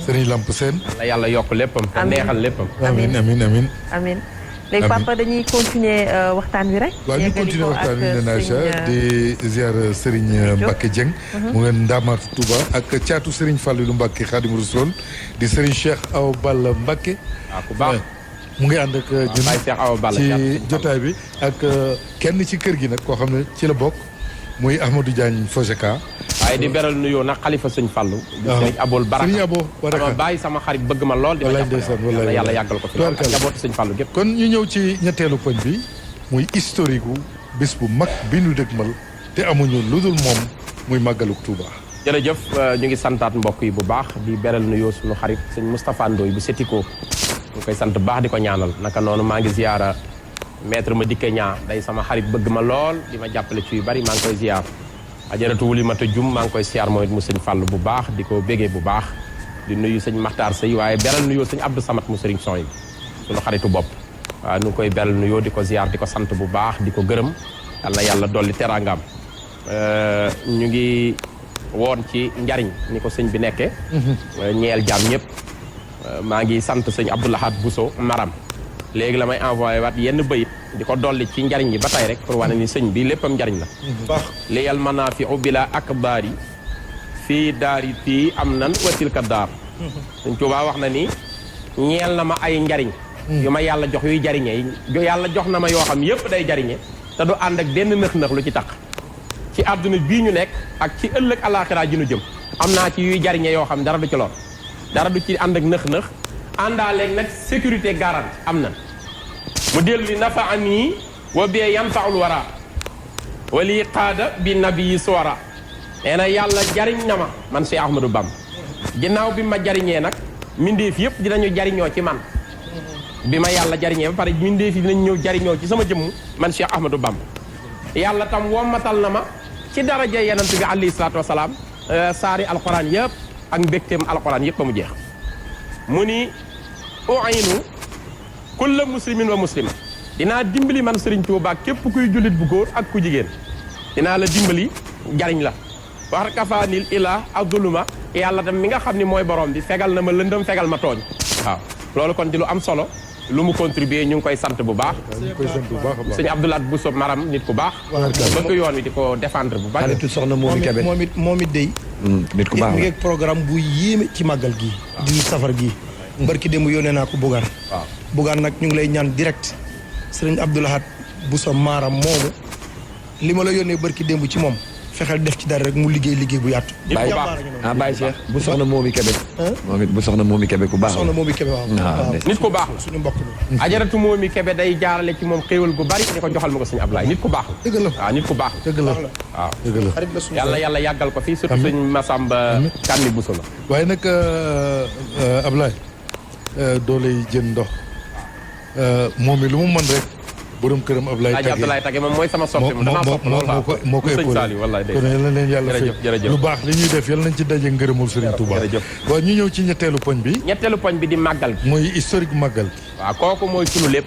Speaker 6: Serigne Lamp Sène.
Speaker 1: la yàlla yokk léppam. te neexal léppam.
Speaker 6: amiin
Speaker 9: amiin léegi papa dañuy continuer waxtaan wi rek.
Speaker 6: waaw ñu continuer waxtaan wi nee naa di ziar Serigne Mbacke Dieng. mu ngeen Ndaamaatu Touba ak caatu Serigne Fallou Mbacke Khadim Rassoul di Serigne Cheikh Awa Balla Mbacke.
Speaker 1: ku baax
Speaker 6: mu ngi ànd ak ñun ci jotaay bi ak kenn ci kër gi nag koo xam ne ci la bokk muy Ahmadou Diagne Fojeka.
Speaker 1: waaye di beral nuyoo nag xalifa sëñ Fallou. sëñ Abol Baraka
Speaker 6: sëñ Abo Baraka
Speaker 1: sama bàyyi sama xarit bëgg ma lool.
Speaker 6: wallaay ndeysaan wallaay
Speaker 1: yàlla yàggal ko fi lool ak njabootu sëñ Fallou gépp.
Speaker 6: kon ñu ñëw ci ñetteelu poñ bi muy historique gu bés bu mag bi ñu dëgmal te amuñu lu dul moom muy màggaluk Touba.
Speaker 1: jërëjëf ñu ngi santaat mbokk yi bu baax di beral nuyoo suñu xarit sëñ Moustapha Ndoye bu Setiko ñu koy sant baax di ko ñaanal naka noonu maa ngi ziyaara maître ma dikke ñaa day sama xarit bëgg ma lool di ma jàppale ci yu bari maa ngi koy ziyaar ajaratu wuli mata jum maa ngi koy siyaar mooy mu sëñ Fall bu baax di ko bégee bu baax di nuyu sëñ Makhtar Sey waaye beral nuyoo sëñ Abdou Samad mu sëriñ son yi suñu xaritu bopp waaw ñu ngi koy beral nuyoo di ko ziyaar di ko sant bu baax di ko gërëm yàlla dolli teraangaam ñu ngi woon ci njariñ ni ko sëñ bi nekkee ñeel jaam ñëpp maa ngi sant sëñ Abdoulahad Bousso Maram léegi la may envoyé waat yenn bayit di ko dolli ci njariñ yi ba tey rek pour wane ni sëñ bi léppam njariñ la baax li yal manaafiu bila akbaari fii daari fii am nan watilka daar sëñ Tuubaa wax na ni ñeel na ma ay njariñ yu ma yàlla jox yuy jariñe yàlla jox na ma yoo xam yépp day jariñe te du ànd ak benn nëx-nëx lu ci tax ci àdduna bii ñu nekk ak ci ëllëg alaaxira ji nu jëm am naa ci yuy jariñe yoo xam dara du ci lor dara du ci ànd ak nëx-nëx àndaaleeg nag sécurité garantie am na mu dellu li nafa nii wa bee yanfaul wara wali qaada bi nabii suwara nee na yàlla jariñ na ma man Cheikh Ahmadou Bamba ginnaaw bi ma jariñee nag mindeef yëpp dinañu jariñoo ci man bi ma yàlla jariñee ba pare mindeef yi dinañ ñëw jariñoo ci sama jëmm man Cheikh Ahmadou Bamba yàlla tam wommatal na ma ci daraja yonent bi alayhi salaatu wasalaam saari alquran yëpp ak mbégteem alquran yëpp ba mu jeex mu ni u'inu kulla muslimin wa muslima dinaa dimbali man Serigne Touba képp kuy jullit bu góor ak ku jigéen dinaa la dimbali jariñ la wax kafaanil ilaa aduluma yàlla tam mi nga xam ni mooy borom bi fegal na ma lëndëm fegal ma tooñ waaw loolu kon di lu am solo lu mu contribuer ñu ngi koy sant bu baax sëñ Abdoulaye Bousso Maram nit ku baax bëgg yoon wi di ko défendre bu baax
Speaker 2: xaritu soxna Momi Kébé
Speaker 4: moom it day
Speaker 2: nit ku baax
Speaker 4: mi ngi programme bu yéeme ci màggal gi di safar gi barki démb yónnee naa ko Bougane
Speaker 1: waaw
Speaker 4: Bougane nag ñu ngi lay ñaan direct sëriñ Abdoulaye Bousso Maram moomu li ma la yónnee barki démb ci moom fexeel def ci dara rek mu liggéey bu yaatu.
Speaker 2: Baye Cheikh bu soxna Momi Kébé. moom it bu soxna Momi Kébé ku baax la.
Speaker 4: soxna Momi Kébé waaw.
Speaker 1: nit ku baax la
Speaker 4: suñu mbokk mi.
Speaker 1: ajaratu Momi Kébé day jaarale ci moom xéewal gu bari di ko joxal ma ko suñu Ablaye nit ku baax la.
Speaker 4: dëgg la
Speaker 1: waaw nit ku baax la.
Speaker 6: dëgg la
Speaker 1: waaw
Speaker 6: dëgg la.
Speaker 4: xarit la suñu
Speaker 1: yàlla yàggal ko fii surtout suñ Massamba Kanni Bousso la.
Speaker 6: waaye nag Ablaye dooley jën ndox moom mi lu mu mën rek borom këram Ablaye Tage
Speaker 1: moom mooy sama soppi damaa sopp lool
Speaker 6: moo ko épaulé kon yal na leen yàlla fay lu baax li ñuy def yal nañ ci daje ngërëmul Serigne Touba. waaw ñu ñëw ci ñetteelu poñ bi.
Speaker 1: ñetteelu poñ bi di màggal gi.
Speaker 6: mooy historique màggal gi.
Speaker 1: waaw kooku mooy sunu lépp.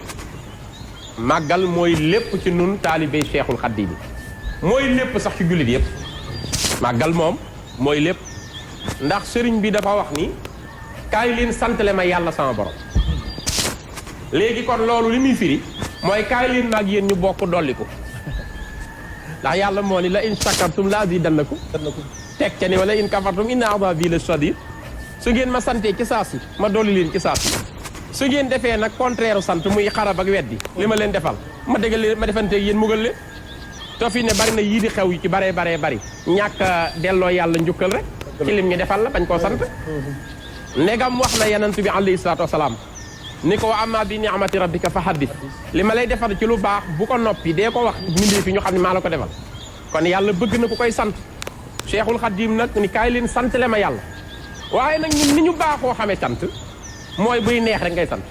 Speaker 1: màggal mooy lépp ci nun taalibe Cheikhul Khadim mooy lépp sax ci jullit yëpp. màggal moom mooy lépp ndax sëriñ bi dafa wax ni kaay leen santale ma yàlla sama borom. léegi kon loolu li muy firi mooy kaay leen maag yéen ñu bokk dolliku ndax yàlla moo ni la in shakartum la azidannakum teg ca ni wala in kafartum inna azabi la shadid su ngeen ma santee ci saasi ma dolli leen ci saasi su ngeen defee nag contraire sant muy xarab ak weddi li ma leen defal ma dégal leen ma defanteeg yéen mugal leen te fi ne bari na yii di xew yi ci bari ñàkk a delloo yàlla njukkal rek ci lim ñu defal la bañ koo sant ndegam wax na yonent bi alayhi salaatu wasalaam ni ko wa amma bi ni'mati rabbika fa haddith li ma lay defar ci lu baax bu ko noppi dee ko wax mindee fi ñu xam ne maa la ko defal kon yàlla bëgg na ku koy sant Cheikhul Khadim nag ni kaay leen sant le ma yàlla waaye nag ñun ni ñu baaxoo xamee sant mooy buy neex rek ngay sant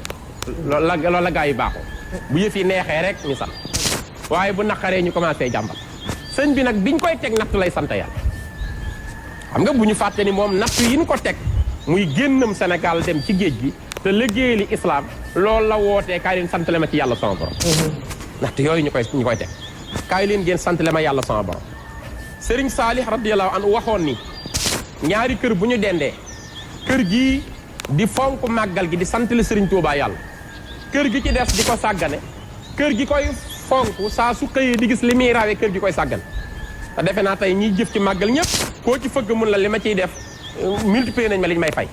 Speaker 1: loolu la gaa yi baaxoo bu yëf yi neexee rek ñu sant waaye bu naqaree ñu commencé jàmbat sëñ bi nag biñ koy teg natt lay sant yàlla xam nga bu ñu fàtte ni moom natt yi ñu ko teg muy génnam Sénégal dem ci géej gi te liggéeyali islam loolu la wootee kaay leen santale ma ci yàlla sama borom ndaxte yooyu ñu koy teg kaay leen ngeen santale ma yàlla sama borom Serigne Saalih radiyallahu anhu waxoon ni ñaari kër bu ñu dendee kër gii di fonk màggal gi di santale Serigne Touba yàlla kër gi ci des di ko sàggane kër gi koy fonk saa su xëyee di gis li muy rawee kër gi koy sàggane te defe naa tey ñiy jëf ci màggal ñëpp koo ci fëgg mun la li ma ciy def multiplier nañ ma li ñu may fay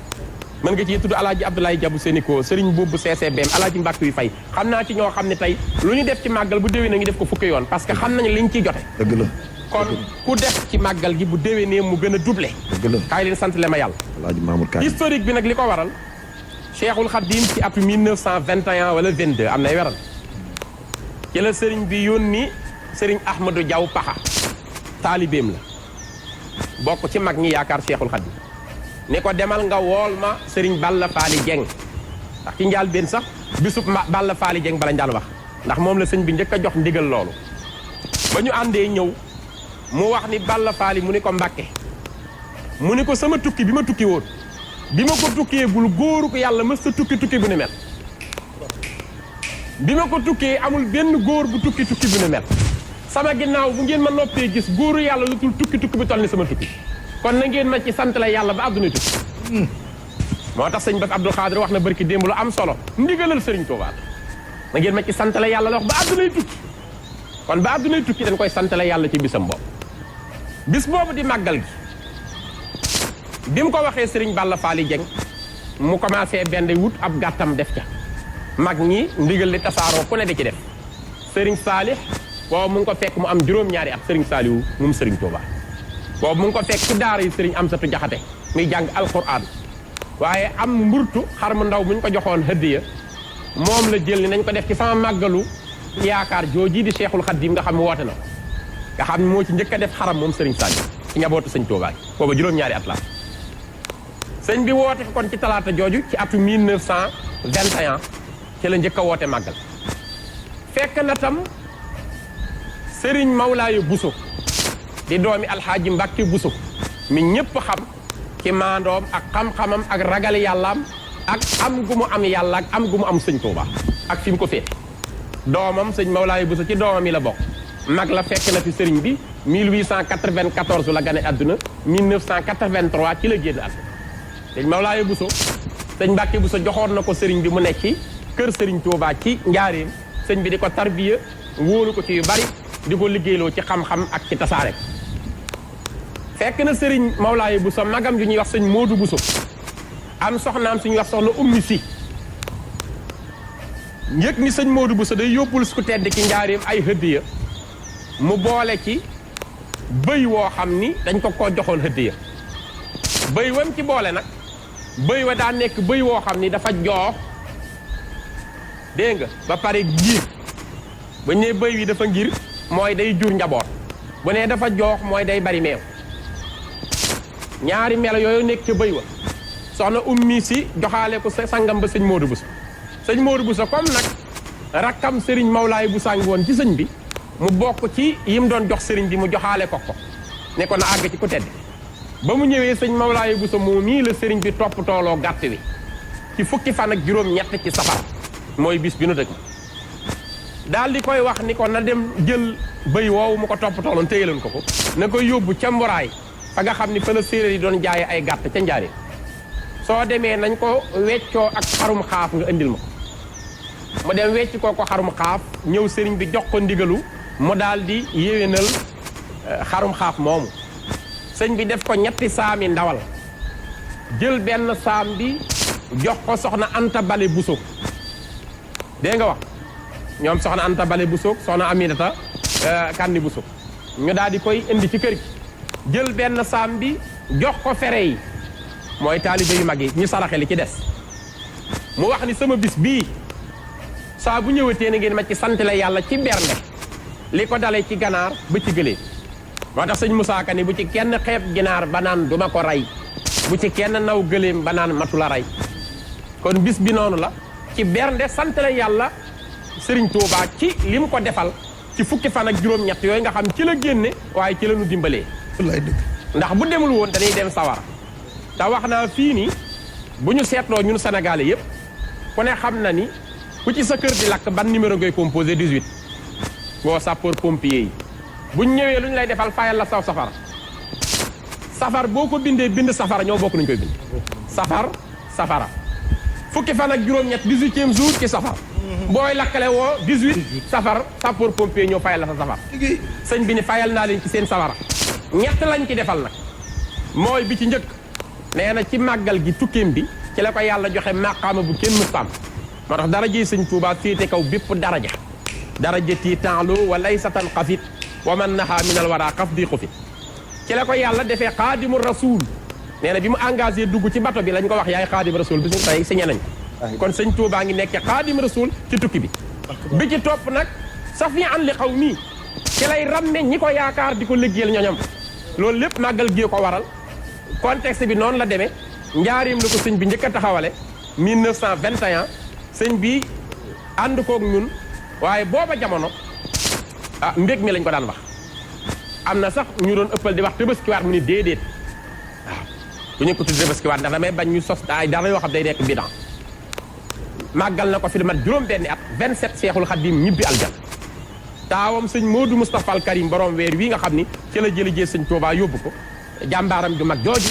Speaker 1: mën nga ci tudd alaaji Abdoulaye Diabou Séniko Serigne Boubou CCBM alaaji Mbàkk yu fay xam naa ci ñoo xam ne tey lu ñu def ci màggal bu déwee na ngi def ko fukki yoon parce que xam nañu liñ ciy jote
Speaker 2: dëgg la
Speaker 1: kon ku def ci màggal gi bu déwee ne mu gën a doublé
Speaker 2: dëgg la
Speaker 1: kaay leen sant le ma yàlla
Speaker 2: alaaji Mamour Kane
Speaker 1: historique bi nag li ko waral Cheikhul Khadim ci atu 1921 wala 22 am nay weral ci la Serigne bi yónni Serigne Ahmadou Diaw Paxa taalibeem la bokk ci mag ñi yaakaar Cheikhul Khadim ni ko demal nga wool ma Serigne Balla Faali Dieng ndax ci njaal benn sax bisub Balla Faali Dieng bala njaan wax ndax moom la sëñ bi njëkk a jox ndigal loolu ba ñu àndee ñëw mu wax ni Balla Faali mu ni ko Mbàkke mu ni ko sama tukki bi ma tukki woon bi ma ko tukkeegul góoru ko yàlla mës sa tukki bu ni mel bi ma ko tukkee amul benn góor bu tukki bu ni mel sama ginnaaw bu ngeen ma noppee gis góoru yàlla lu tul tukki bi toll ni sama tukki kon na ngeen ma ci sant la yàlla ba àdduna tukki moo tax sëñ Bass Abdou Khadre wax na barki démb lu am solo ndigalal Sëriñ Tuubaa na ngeen ma ci sant la yàlla la wax ba àddunay tukki kon ba àddunay tukki dañ koy sant la yàlla ci bisam boobu bis boobu di màggal gi bi mu ko waxee Serigne Balla Faali Dieng mu commencé benn wut ab gàttam def ca mag ñi ndigal li tasaaroo ku ne di ci def Serigne Saalih boobu mu ngi ko fekk mu am juróom-ñaari at Serigne Saliou moom Serigne Touba boobu mu ngi ko fekk ci daara yi Serigne Amsatu Jaxate muy jàng alquran waaye am mburtu xar mu ndaw bu ñu ko joxoon hëddiya moom la jël ni nañ ko def ci sama màggalu yaakaar jooji di Cheikhul Khadim nga xam ne woote na nga xam ne moo ci njëkk a def xaram moom Serigne Saliou ci njabootu sëñ Touba booba juróom-ñaari at la sëñ bi woote ko kon ci talaata jooju ci atu 1921 ci la njëkk a woote màggal fekk na tam Serigne Mawlaayu Bousso di doomi alxaaji Mbàkke Buso mi ñëpp xam ci maandoom ak xam-xamam ak ragal yàllaam ak am gu mu am yàlla ak am gu mu am sëñ Tuuba ak fi mu ko féete doomam sëñ Mawlaay Buso ci doomam yi la bokk mag la fekk na fi sëriñ bi 1894 la gane àdduna 1983 ci la génn àdduna sëñ Mawlaay Buso sëñ Mbàkke Buso joxoon na ko sëriñ bi mu nekk ci kër sëriñ Tuuba ci njaareem sëñ bi di ko tarbiya wóolu ko ci yu bari di ko liggéeyloo ci xam-xam ak ci tasaare fekk na sëriñ Mawlaay Buso magam ju ñuy wax sëñ Moodu Buso am soxnaam suñuy wax soxna ummi si njëkk ni sëñ Moodu Buso day yóbbul su ko tedd ki njaareem ay hëddiya mu boole ci bëy woo xam ni dañ ko joxoon hëddiya bëy wam ci boole nag bëy wa daa nekk bëy woo xam ni dafa joox dégg nga ba pare ngir ba ne bëy wi dafa ngir mooy day jur njaboot bu ne dafa joox mooy day bari meew ñaari melo yooyu nekk ca bëy wa soxna ummi si joxaale ko sangam ba sëñ Moodu Buso sëñ Moodu Buso comme nag rakkam sëriñ Mawlaay bu sàng woon ci sëñ bi mu bokk ci yim doon jox sëriñ bi mu joxaale ko ne ko na àgg ci ku tedd ba mu ñëwee sëñ Mawlaay Buso moo nii la sëriñ bi topp tooloo gàtt wi ci fukki fan ak juróom-ñett ci safar mooy bis bi nu dëkk daal di koy wax ni ko na dem jël bëy woowu mu ko topp tooloon téyeloon ko na koy yóbbu ca mburaay fa nga xam ni fa la séeréer yi doon jaaye ay gàtt ca njaaree soo demee nañ ko weccoo ak xarum xaaf nga indil ma ko mu dem wecc ko xarum xaaf ñëw sëriñ bi jox ko ndigalu mu daal di yéwénal xarum xaaf moomu sëñ bi def ko ñetti saami ndawal jël benn saam bi jox ko soxna Anta Bale Buso dégg nga wax ñoom soxna Anta Bale Buso soxna Aminata Kandi Buso ñu daal di koy indi ci kër gi jël benn saam bi jox ko fere yi mooy taalibe yu mag yi ñu saraxe li ci des mu wax ni sama bis bii saa bu ñëwatee na ngeen ma ci sant la yàlla ci bernde li ko dalee ci ganaar ba ci gëlee moo tax sëñ Musaa Ka ni bu ci kenn xeeb ginaar ba naan duma ko rey bu ci kenn naw gëleem ba naan matu la rey kon bis bi noonu la ci bernde sant la yàlla Sëriñ Tuubaa ci li mu ko defal ci fukki fan ak juróom-ñett yooyu nga xam ci la génne waaye ci la ñu dimbalee
Speaker 4: wallaay dëgg
Speaker 1: ndax bu demul woon dañuy dem sawara te wax naa fii nii bu ñu seetloo ñun Sénégalais yëpp ku ne xam na ni ku ci sa kër di lakk ban numéro ngay composé 18 boo sapeur pompier yi buñ ñëwee lu ñu lay defal fayal la saw safar boo ko bindee bind safara ñoo bokk nañu koy bind safara fukki fan ak juróom-ñett 18e jour ci safar booy lakkale woo 18 safar sapeur pompier ñoo fayal la sa safar sëñ bi ni fayal naa leen ci seen safara ñett lañ ci defal nag mooy bi ci njëkk nee na ci màggal gi tukkeem bi ci la ko yàlla joxe maqaama bu kenn mëstam moo tax daraje sëñ Tuubaa féete kaw bépp darajati ta'lu wa laysatan xafit wa man naha min al wara xaf di xufit ci la ko yàlla defee xaadimu rasul nee na bi mu engagé dugg ci bato bi lañ ko wax yaay xaadim rasul bi suñu tey signé nañ ko kon sëñ Tuubaa ngi nekk xaadim rasul ci tukki bi bi ci topp nag safi an li xaw mii ci lay ramme ñi ko yaakaar di ko liggéeyal ñoñam loolu lépp màggal gi ko waral contexte bi noonu la demee njaareem la ko sëñ bi njëkk a taxawale 1921 sëñ bi ànd koog ñun waaye booba jamono mbég mi lañ ko daan wax am na sax ñu doon ëppal di wax tëbaskiwaat mu ni déedéet waaw bu ñu ko tudd tëbaskiwaat ndax damay bañ ñu sos ay dara yoo xam day nekk bidan màggal na ko fi lu mat juróom-benni at 27 Seexul Xadiim ñibbi aljana taawam sëñ Moodu Moustapha al Karim borom weer wi nga xam ni ci la jëlijee sëñ Tuubaa yóbbu ko jàmbaaram ju mag jooju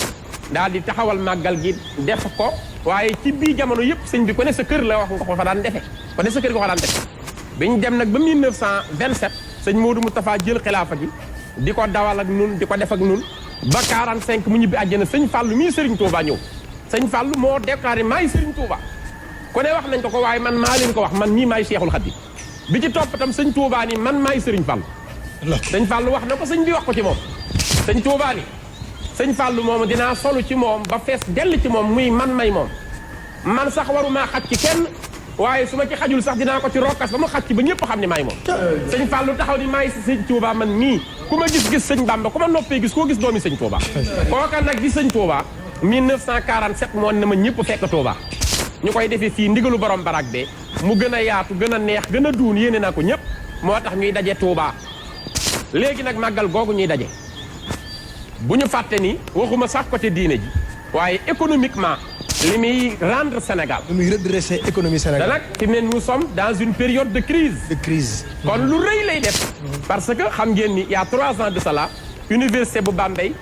Speaker 1: daal di taxawal màggal gi def ko waaye ci bii jamono yëpp sëñ bi ku ne sa kër la wax nga ko fa daan defe ku ne sa kër nga ko daan defe biñ dem nag ba 1927 sëñ Moodu Moustapha jël xilaafa gi di ko dawal ak nun di ko def ak nun ba 45 mu ñibbi àjjana sëñ Fàllu mii Sëriñ Tuubaa ñëw sëñ Fàllu moo déclaré maay Sëriñ Tuubaa ku ne wax nañ ko waaye man maa leen ko wax man mii maay Seexul Xadiim bi ci topp tam sëñ Tuubaa ni man maay Sëriñ Fàllu sëñ Fàllu wax na ko sëñ bi wax ko ci moom sëñ Tuubaa ni sëñ Fàllu moom dinaa solu ci moom ba fees dell ci moom muy man may moom man sax warumaa xaj ci kenn waaye su ma ci xajul sax dinaa ko ci rokkas ba mu xaj ci ba ñëpp xam ne maay moom sëñ Fàllu taxaw ni maay sëñ Tuubaa man mii ku ma gis sëñ Bamba ku ma noppee gis koo gis doomi sëñ Tuubaa kooka nag di sëñ Tuubaa 1947 moo ne ma ñëpp fekk Tuubaa ñu koy defee fii ndigalu borom barak bee mu gën a yaatu gën a neex gën a duun yéene naa ko ñëpp moo tax ñuy daje Tuubaa léegi nag màggal googu ñuy daje bu ñu fàtte ni waxuma sax côté diine ji waaye économiquement li muy rendre Sénégal.
Speaker 4: li muy redresser économie Sénégal.
Speaker 1: te nag fi mu ne nous sommes dans une période de crise. kon lu rëy lay def. parce que xam ngeen ni il y a 3 ans de cela université bu Bambey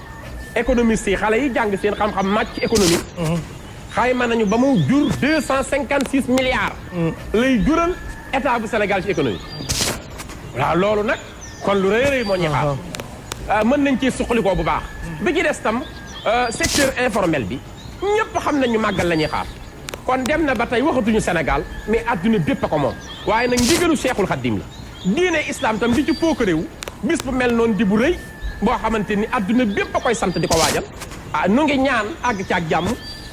Speaker 1: économistes yi xale yi jàng seen xam-xam màcc ci économie. xayma nañu ba mu jur 256 milliards. lay jural état bu Sénégal ci économie. waaw loolu nag kon lu rëy moo ñuy xaar. mën nañ ci suqalikoo bu baax. bi ci des tam secteur informel bi ñëpp xam nañu màggal la ñuy xaar. kon dem na ba tey waxatuñu Sénégal mais adduna bépp a ko moom. waaye nag ndigalu Cheikhul Khadim la. diine islam tam di ci pooku réew bis bu mel noonu di bu rëy boo xamante ni adduna bépp a koy sant di ko waajal. nu ngi ñaan àgg ci ak jàmm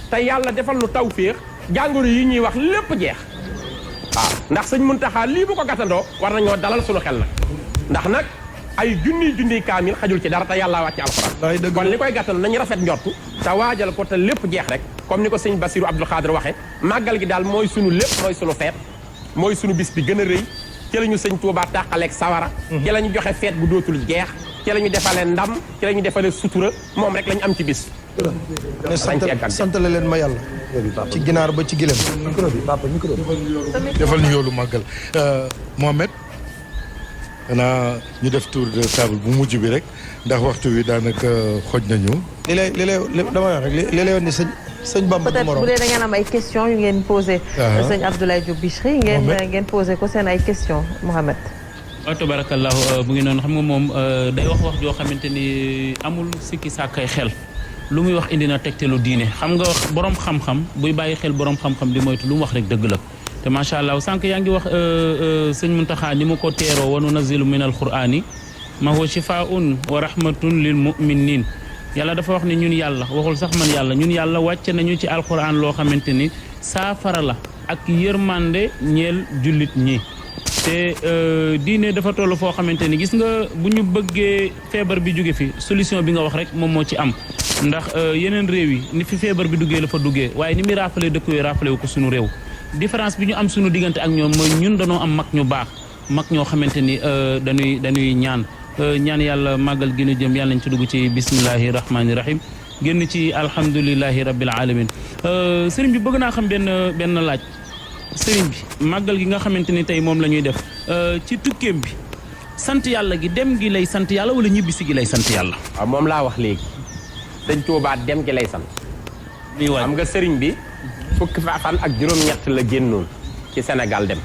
Speaker 1: te yàlla defal nu tawféex jàngoro yi ñuy wax lépp jeex. ndax sëñ Muntaxa lii bu ko gàttandoo war nañoo dalal suñu xel nag ndax nag ay junniy kaamil xajul ci dara te yàlla wàcc alxuraan kon li koy gàttal nañu rafet njortu te waajal ko te lépp jeex rek comme ni ko sëñ Bassirou Abdoul Khadr waxe màggal gi daal mooy sunu lépp mooy sunu feet mooy sunu bis bi gën a rëy ci la ñu sëñ Tuubaa tàqaleeg sawara ci la ñu joxe feet bu dootul jeex ci la ñu defalee ndam ci la ñu defalee sutura moom rek la ñu am ci bis
Speaker 4: sant la leen ma yàlla ci ginaar ba ci gilem micro bi papa micro
Speaker 6: defal ñu yoolu màggal Mohamed xanaa ñu def tour de table bu mujj bi rek ndax waxtu wi daanaka xoj nañu
Speaker 4: li lay dama wax rek li lay woon ni sëñ Bamba
Speaker 9: peut-être bu dee da ngeen am ay questions yu ngeen posé sëñ Abdoulaye Diop Bichri ngeen posé ko seen ay questions Mohamed
Speaker 5: waaw tabarakallahu bu ngi noonu xam nga moom day wax joo xamante ni amul sikki sàkkay xel lu muy wax indi na tegtalu diine xam nga borom xam-xam buy bàyyi xel borom xam-xam di moytu lu mu wax rek dëgg la te macha allah sànq yaa ngi wax sëñ Muntaxa ni mu ko teeroo wa nunazzilu min alqurani ma huwa shifaun wa rahmatun lil muminin yàlla dafa wax ne ñun yàlla waxul sax man yàlla ñun yàlla wàcce nañu ci alquran loo xamante ni saafara la ak yërmande ñeel jullit ñi te diine dafa toll foo xamante ni gis nga bu ñu bëggee feebar bi jóge fi solution bi nga wax rek moom moo ci am ndax yeneen réew yi ni fi feebar bi duggee la fa duggee waaye ni muy rappelé dëkk yooyu rappelé wu ko suñu réew différence bi ñu am suñu diggante ak ñoom mooy ñun dañoo am mag ñu baax mag ñoo xamante ni dañuy ñaan yàlla màggal gi ñu jëm yàlla nañ ci dugg ci bismillahi rahmaani rahim génn ci alhamdulilahi rabbil alamin sëriñ bi bëgg naa xam benn laaj sëriñ bi màggal gi nga xamante ni tey moom la ñuy def ci tukkeem bi sant yàlla gi dem gi lay sant yàlla wala ñibbisi gi lay sant yàlla
Speaker 1: waaw moom laa wax léegi sëñ Tuubaa dem gi lay sant xam nga sëriñ bi fukki fan ak juróom-ñett la génnoon ci Sénégal dem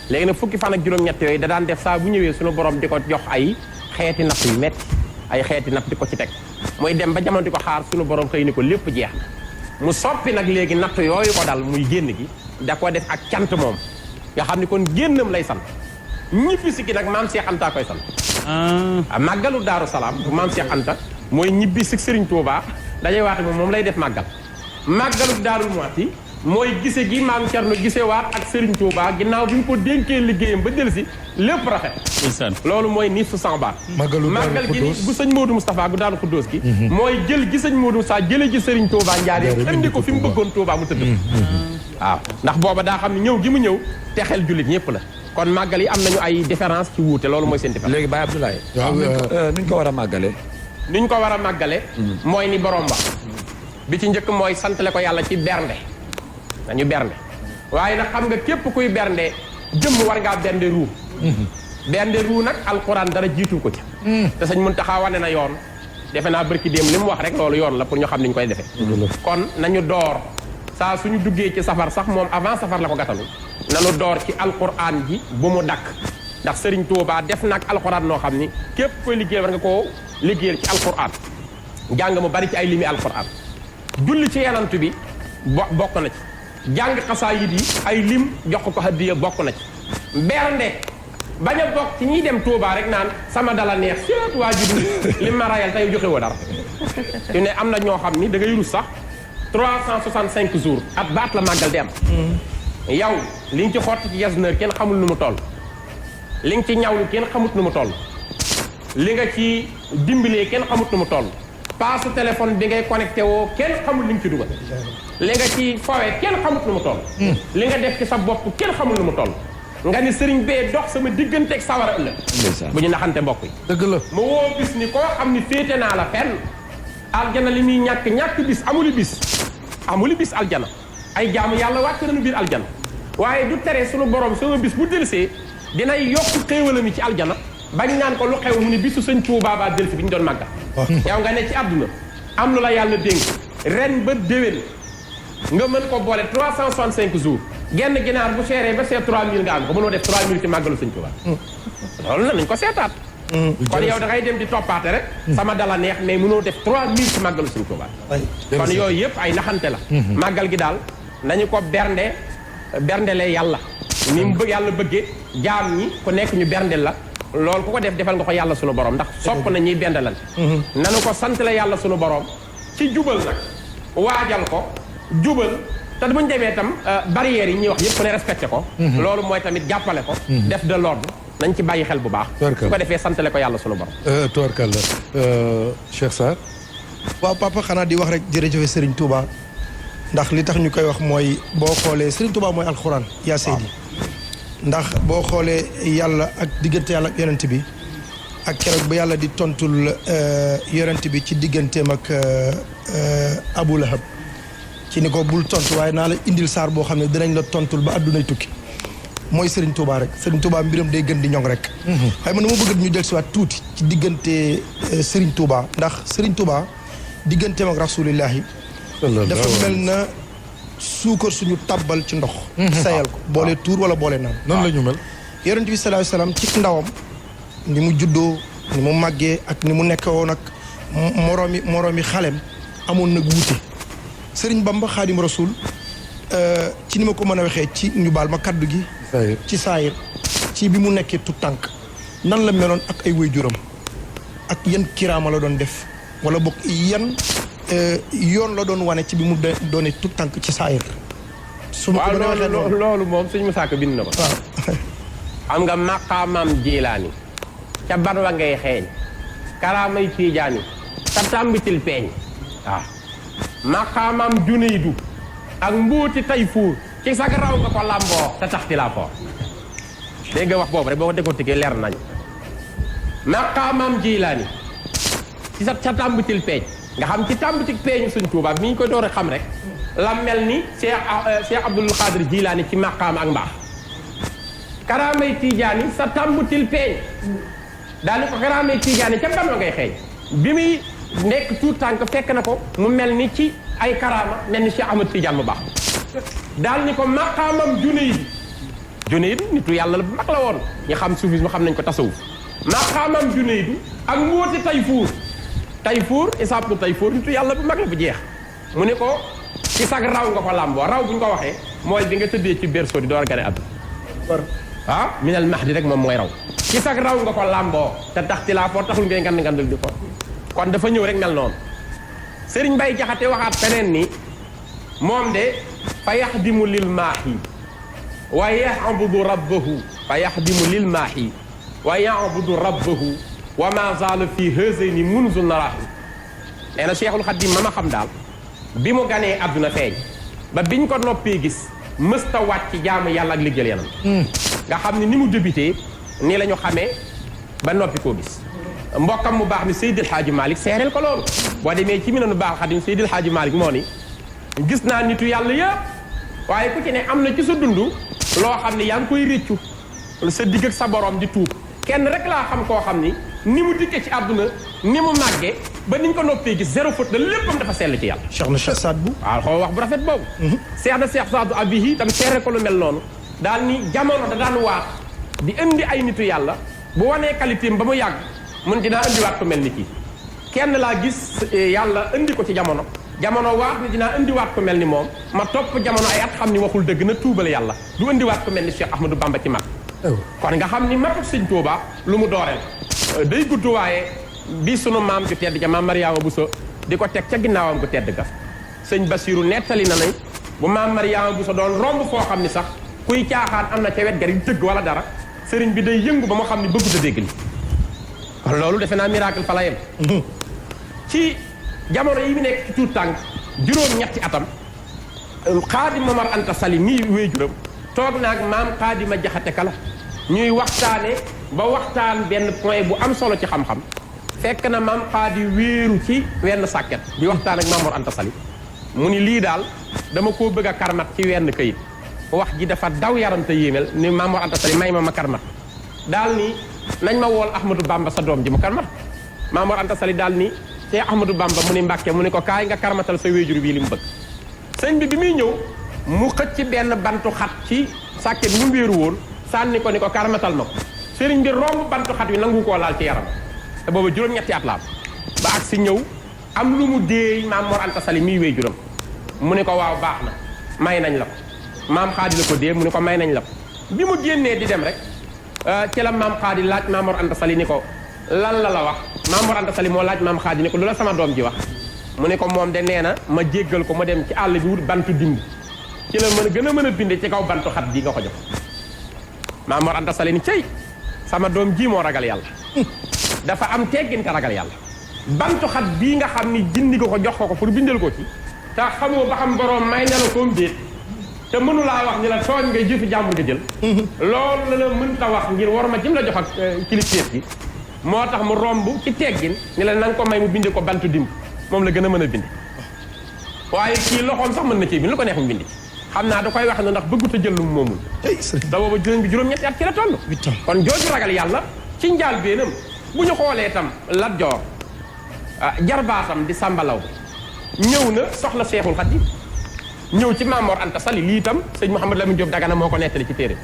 Speaker 1: léegi nag fukki fan ak juróom-ñett yooyu da daan def saa bu ñëwee suñu borom di ko jox ay xeeti napp yu metti ay xeeti napp di ko ci teg muy dem ba jamono di ko xaar suñu borom xëy ni ko lépp jeex na mu soppi nag léegi natt yooyu ko dal muy génn gi da ko def ak cant moom nga xam ni kon génnam lay sant ñibbisi gi nag maam Cheikh Anta koy sant màggalu Daaru Salaam bu maam Cheikh Anta mooy ñibbisi Serigne Touba dajay waate moom lay def màggal màggalu Daaru Muxti mooy gise gi maam Cerno gisewaat ak Serigne Touba ginnaaw bi ñu ko dénkee liggéeyam ba delsi lépp rafet loolu mooy ni su sanbaat màggal gi ni bu sëñ Modou Moustapha gu Daaru Xuddoos gi mooy jël gi sëñ Modou Moustapha jële ji Serigne Touba njaaree indi ko fi mu bëggoon Touba mu tëdd waaw ndax booba daa xam ne ñëw gi mu ñëw te xel jullit ñëpp la kon màggal yi am nañu ay différence ci wuute loolu mooy seen différence
Speaker 2: léegi Baye Abdoulaye nuñ ko war a màggale
Speaker 1: niñ ko war a màggale mooy ni borom wax bi ci njëkk mooy santale ko yàlla ci bernde nañu bernde waaye nag xam nga képp kuy bernde jëmm war ngaa bernde ruu bernde ruu nag alxuraan dara jiitu ko ci te sëñ Muntaxa wane na yoon defe naa bërki déem li mu wax rek loolu yoon la pour ñu xam ni ñu koy defee kon nañu door saa suñu duggee ci safar sax moom avant safar la ko gàttalu nanu door ci alxuraan ji bu mu dakk ndax Serigne Touba def nag alxuraan noo xam ni képp koy liggéey war nga koo liggéeyal ci alxuraan jàng mu bari ci ay limi alxuraan julli ci yenant bi bokk na ci jàng xasaayid yi ay lim jox ko hadiya bokk na ci bernde bañ a bokk ci ñiy dem Touba rek naan sama dala neex seet waa ji du lim ma rayal tey joxe woo dara te ne am na ñoo xam ni da ngay rus sax 365 jours at baat la màggal di am yow li nga ci xotti ci yasneur kenn xamul nu mu toll li nga ci ñawlu kenn xamut nu mu toll li nga ci dimbalee kenn xamut nu mu toll paasu téléphone bi ngay connecté woo kenn xamul li nga ci dugal li nga ci fawee kenn xamut nu mu toll li nga def ci sa bopp kenn xamul nu mu toll nga ni sëriñ bee dox sama digganteeg sawara ëllëg bu ñu naxante mbokk yi
Speaker 6: dëgg la
Speaker 1: ma woo bis ni koo xam ni féete naa la fenn aljana li muy ñàkk bis amuli bis aljana ay jaamu yàlla wàcc nañu biir aljana waaye du tere sunu borom sama bis bu delsee dinay yokk xéewalam yi ci aljana bañ naan ko lu xew mu ni bisu sëñ Tuubaa baa delsi bi ñu doon màggal yow nga ne ci àdduna am lu la yàlla dénk ren ba déwén nga mën ko boole 365 jours genn ginaar bu seeree ba seet 3000 nga am ko mënoo def 3000 ci màggalu sëñ Tuubaa loolu na nañ ko seetaat kon yow da ngay dem di toppaate rek sama dala neex mais mënoo def 3000 ci màggalu sëñ Tuubaa kon yooyu yëpp ay naxante la màggal gi daal nañu ko berndelee yàlla ni mu yàlla bëggee jaam ñi ku nekk ñu berndel la loolu ku ko defal nga ko yàlla sunu borom ndax sopp na ñuy bendelal nanu ko sant la yàlla sunu borom ci jubal nag waajal ko jubal te buñ demee itam barrières yi ñuy wax yëpp ne respecté ko loolu mooy tamit jàppale ko def de l'ordre nañ ci bàyyi xel bu baax su ko defee santale ko yàlla sunu borom
Speaker 6: tubarkalla Cheikh Sarr
Speaker 4: waaw papa xanaa di wax rek jërëjëfe Serigne Touba ndax li tax ñu koy wax mooy boo xoolee Serigne Touba mooy alxuraan yaa seydi ndax boo xoolee yàlla ak diggante yàlla ak yonent bi ak keroog ba yàlla di tontul yonent bi ci digganteem ak Abu Lahab ci ni ko bul tontu waaye naa la indil saar boo xam ne dinañ la tontul ba addunay tukki mooy Serigne Touba rek Serigne Touba mbiram day gën di ñoŋ rek waaye man dama bëgg ñu dellusiwaat tuuti ci diggante Serigne Touba ndax Serigne Touba digganteem ak rasulillahi dafa mel na suukar suñu tabbal ci ndox sayal ko boole tuur wala boole naan
Speaker 6: noonu la ñu mel
Speaker 4: yonent bi sallallahu alayhi wasallam ci ndawam ni mu juddoo ni mu màggee ak ni mu nekk woon ak moroomi xalem amoon nag wuute Sëriñ Bamba Xaadim Rasul ci ni ma ko mën a waxee ci ñu baal ma kaddu gi ci saayir ci bi mu nekkee tu tànk nan la meloon ak ay waajuram ak yan kiraama la doon def wala bokk yan yoon la doon wane ci bi mu doone tout tànk ci saayir su ma ko mën a waxee
Speaker 1: loolu moom suñu musaaka bind na ko
Speaker 4: waaw
Speaker 1: am nga maqaamam jilaani ca barwa ngay xeeñ karaamay tiijaani sa tàmbitil peeñ waaw maqaamam junaydu ak mbuuti tay fuur ci sag raw nga ko làmboo te taxti laa foor dégg nga wax boobu rek boo ko décortiquer leer nañu maqaamam jilaani ci sa tàmbitil peeñ nga xam ci tàmbitil peeñu suñ Tuubaa bi ñu koy door a xam rek la mel ni Cheikh Abdul Xaadir Jilaani ci maqaam ak mbaax karaamay tiijaani sa tàmbutil peeñ daal ni ko karaamay tiijaani ca ban ngay xeeñ bi muy nekk tout tànk fekk na ko mu mel ni ci ay karaama mel ni Cheikh Ahmad Tidiane mu baax daal ni ko maqaamam Junaydu nitu yàlla la bu mag la woon ñu xam soufisme xam nañ ko tasawuf maqaamam Junaydu ak mbóoti Tayfuur isaab nu Tayfuur nitu yàlla bu mag la bu jeex mu ne ko ci sag raw nga ko làmboo raw bu ñu ko waxee mooy bi nga tëddee ci berceau di door a gane àdduna ah minal mahdi rek moom mooy raw ci sag raw nga ko làmboo te taxti laa foo taxul ngay ngandal di ko kon dafa ñëw rek mel noonu Sëriñ Bay Jaxate waxaat feneen ni moom de fa yaxdimu lil maahi wa yabudu rabbahu fa yaxdimu lil maahi wa yabudu rabbahu wa ma zaala fii hazayni munzu naraahi nee na Cheikhul Xadim ma xam daal bi mu ganee àdduna feeñ ba biñ ko noppee gis mësta wàcc jaamu yàlla ak liggéeyal yanam nga xam ne ni mu débuté nii la ñu xamee ba noppi koo gis mbokkam mu baax mi Seydil Hadji Malick seereel ko loolu boo demee ci mi nanu baax Xadim Seydil Hadji Malick moo ni gis naa nitu yàlla yëpp waaye ku ci ne am na ci sa dund loo xam ne yaa ngi koy réccu sa digg ak sa borom di tuub kenn rek laa xam koo xam ni mu dikkee ci àdduna ni mu màggee ba niñ ko noppee gis zéro faute da léppam dafa sell ci yàlla
Speaker 4: Cheikh na Cheikh Saad bu
Speaker 1: waaw xaw wax bu rafet boobu Cheikh na Cheikh Saadu Abihi tam seere ko lu mel noonu daal ni jamono da daan waat di indi ay nitu yàlla bu wanee qualité ba mu yàgg mun dinaa indiwaat ko mel ni kii kenn laa gis yàlla indi ko ci jamono waat ni dinaa indiwaat ko mel ni moom ma topp jamono ay at xam ni waxul dëgg na tuubal yàlla du indiwaat ko mel ni Cheikh Ahmadou Bamba ci mag kon nga xam ni matuk Sëñ Tuubaa lu mu dooreel day gudd waaye bi sunu maam ju tedd ja maam Mariama Bousso di ko teg ca ginnaawam gu tedd ga sëñ Basiru nettali na nañ bu maam Mariama Bousso doon romb foo xam ni sax kuy caaxaan am na ca wet ga di tëgg wala dara sëriñ bi day yëngu ba mu xam ni bëggut a dégg li kon loolu defe naa miracle fa la yem ci jamono yi mu nekk ci tuut tànk juróom-ñetti atam Xaadim Momar Anta Sali mii wéejuram toog naag maam Xaadima Jaxate Kala ñuy waxtaane ba waxtaan benn point bu am solo ci xam-xam fekk na maam xaadi wéeru ci wenn sàkket bi waxtaan ak Maam Mor Anta Sali mu ni lii daal dama koo bëgg a karmat ci wenn këyit wax ji dafa daw yaram te yéemel ni Maam Mor Anta Sali may ma karmat daal ni nañ ma wool Ahmadou Bamba sa doom ji mu karmat Maam Mor Anta Sali daal ni Cheikh Ahmadou Bamba mu ni Mbàkke mu ni ko kaay nga karmatal sa wéejur bii li mu bëgg sëñ bi muy ñëw mu xëcc ci benn bantu xat ci sàkket mu wéeru woon sànni ko ni ko karmatal ma ko sëriñ bi romb bantu xat wi nangu koo laal ci yaram te booba juróom-ñetti at la am ba ak si ñëw am lu mu déey Maam Mor Anta Sali miy wéejuram mu ni ko waaw baax na may nañ la ko maam xaadi la ko dee mu ni ko may nañ la ko bi mu génnee di dem rek ci la maam xaadi laaj Maam Mor Anta Sali ni ko lan la wax Maam Mor Anta Sali moo laaj maam xaadi ni ko lu la sama doom ji wax mu ne ko moom de nee na ma jéggal ko ma dem ci àll bi wut bantu dimb ci la gën a mën a binde ci kaw bantu xat bii nga ko jox Maam Mor Anta Sali ni cey sama doom ji moo ragal yàlla dafa am teggin te ragal yàlla bantu xat bii nga xam ni jindi nga ko jox ko pour bindal ko ci te xamoo ba xam borom may na la koom déet te mënu laa wax ni la tooñ ngay jëfi jàmbur nga jël loolu la la mënta wax ngir war ma jëm la jox ak kilifteef gi moo tax mu romb ci teggin ni la na nga ko may mu binde ko bantu dimb moom la gën a mën a bind waaye kii loxoom sax mën na cee bind lu ko neex mu bindi xam naa da koy wax ne ndax bëggut a jël lu mu moomul da booba juróom-ñetti at ci la toll kon jooju ragal yàlla ci njaal beenam bu ñu xoolee itam Lat Joor jarbaatam di sàmbalaw bi ñëw na soxla Seexul Xadiim ñëw ci Maam Mor Anta Sali lii itam sëñ Mouhamadou Lamine Diop Dagana moo ko nettali ci téere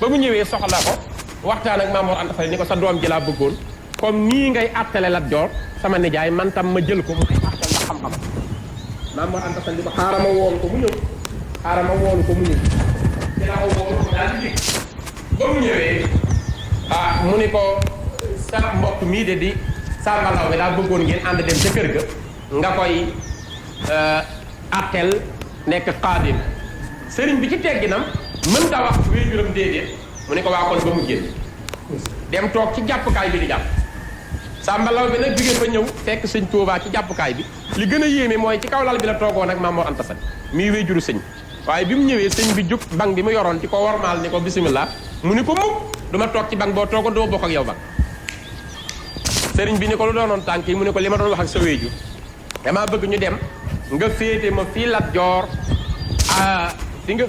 Speaker 1: ba mu ñëwee soxla ko waxtaan ak Maam Mor Anta Sali ni ko sa doom ji laa bëggoon comme nii ngay àttale Lat Joor sama nijaay man tam ma jël ko mu koy àttal ndax xam-xam Maam Mor Anta Sali di ko xaaral ma woolu ko mu ñëw xaaral ma woolu ko mu ñëw ci la ko woolu ko daal di ba mu ñëwee mu ni ko sa mbokk mii de di sàmbalaw bi daa bëggoon ngeen ànd dem ca kër ga nga koy àttel nekk xaadim sëriñ bi ci tegginam mën ta wax wéejuram déedéet mu ni ko waa kon ba mu génn dem toog ci jàppukaay bi di jàpp sàmbalaw bi nag jógee fa ñëw fekk sëñ Tuubaa ci jàppukaay bi li gën a yéeme mooy ci kaw lal bi la toogoon ak Maam Mor Anta Sali mii wéejuru sëñ waaye bi mu ñëwee sëñ bi jóg bang bi mu yoroon ci ko wormaal ni ko bisimilah mu ni ko mukk duma toog ci bang boo toogoon doo bokk ak yow bang sëriñ bi ni ko lu doonoon tànk yi mu ni ko li ma doon wax ak sa wéejur damaa bëgg ñu dem nga féete ma fii Lat Joor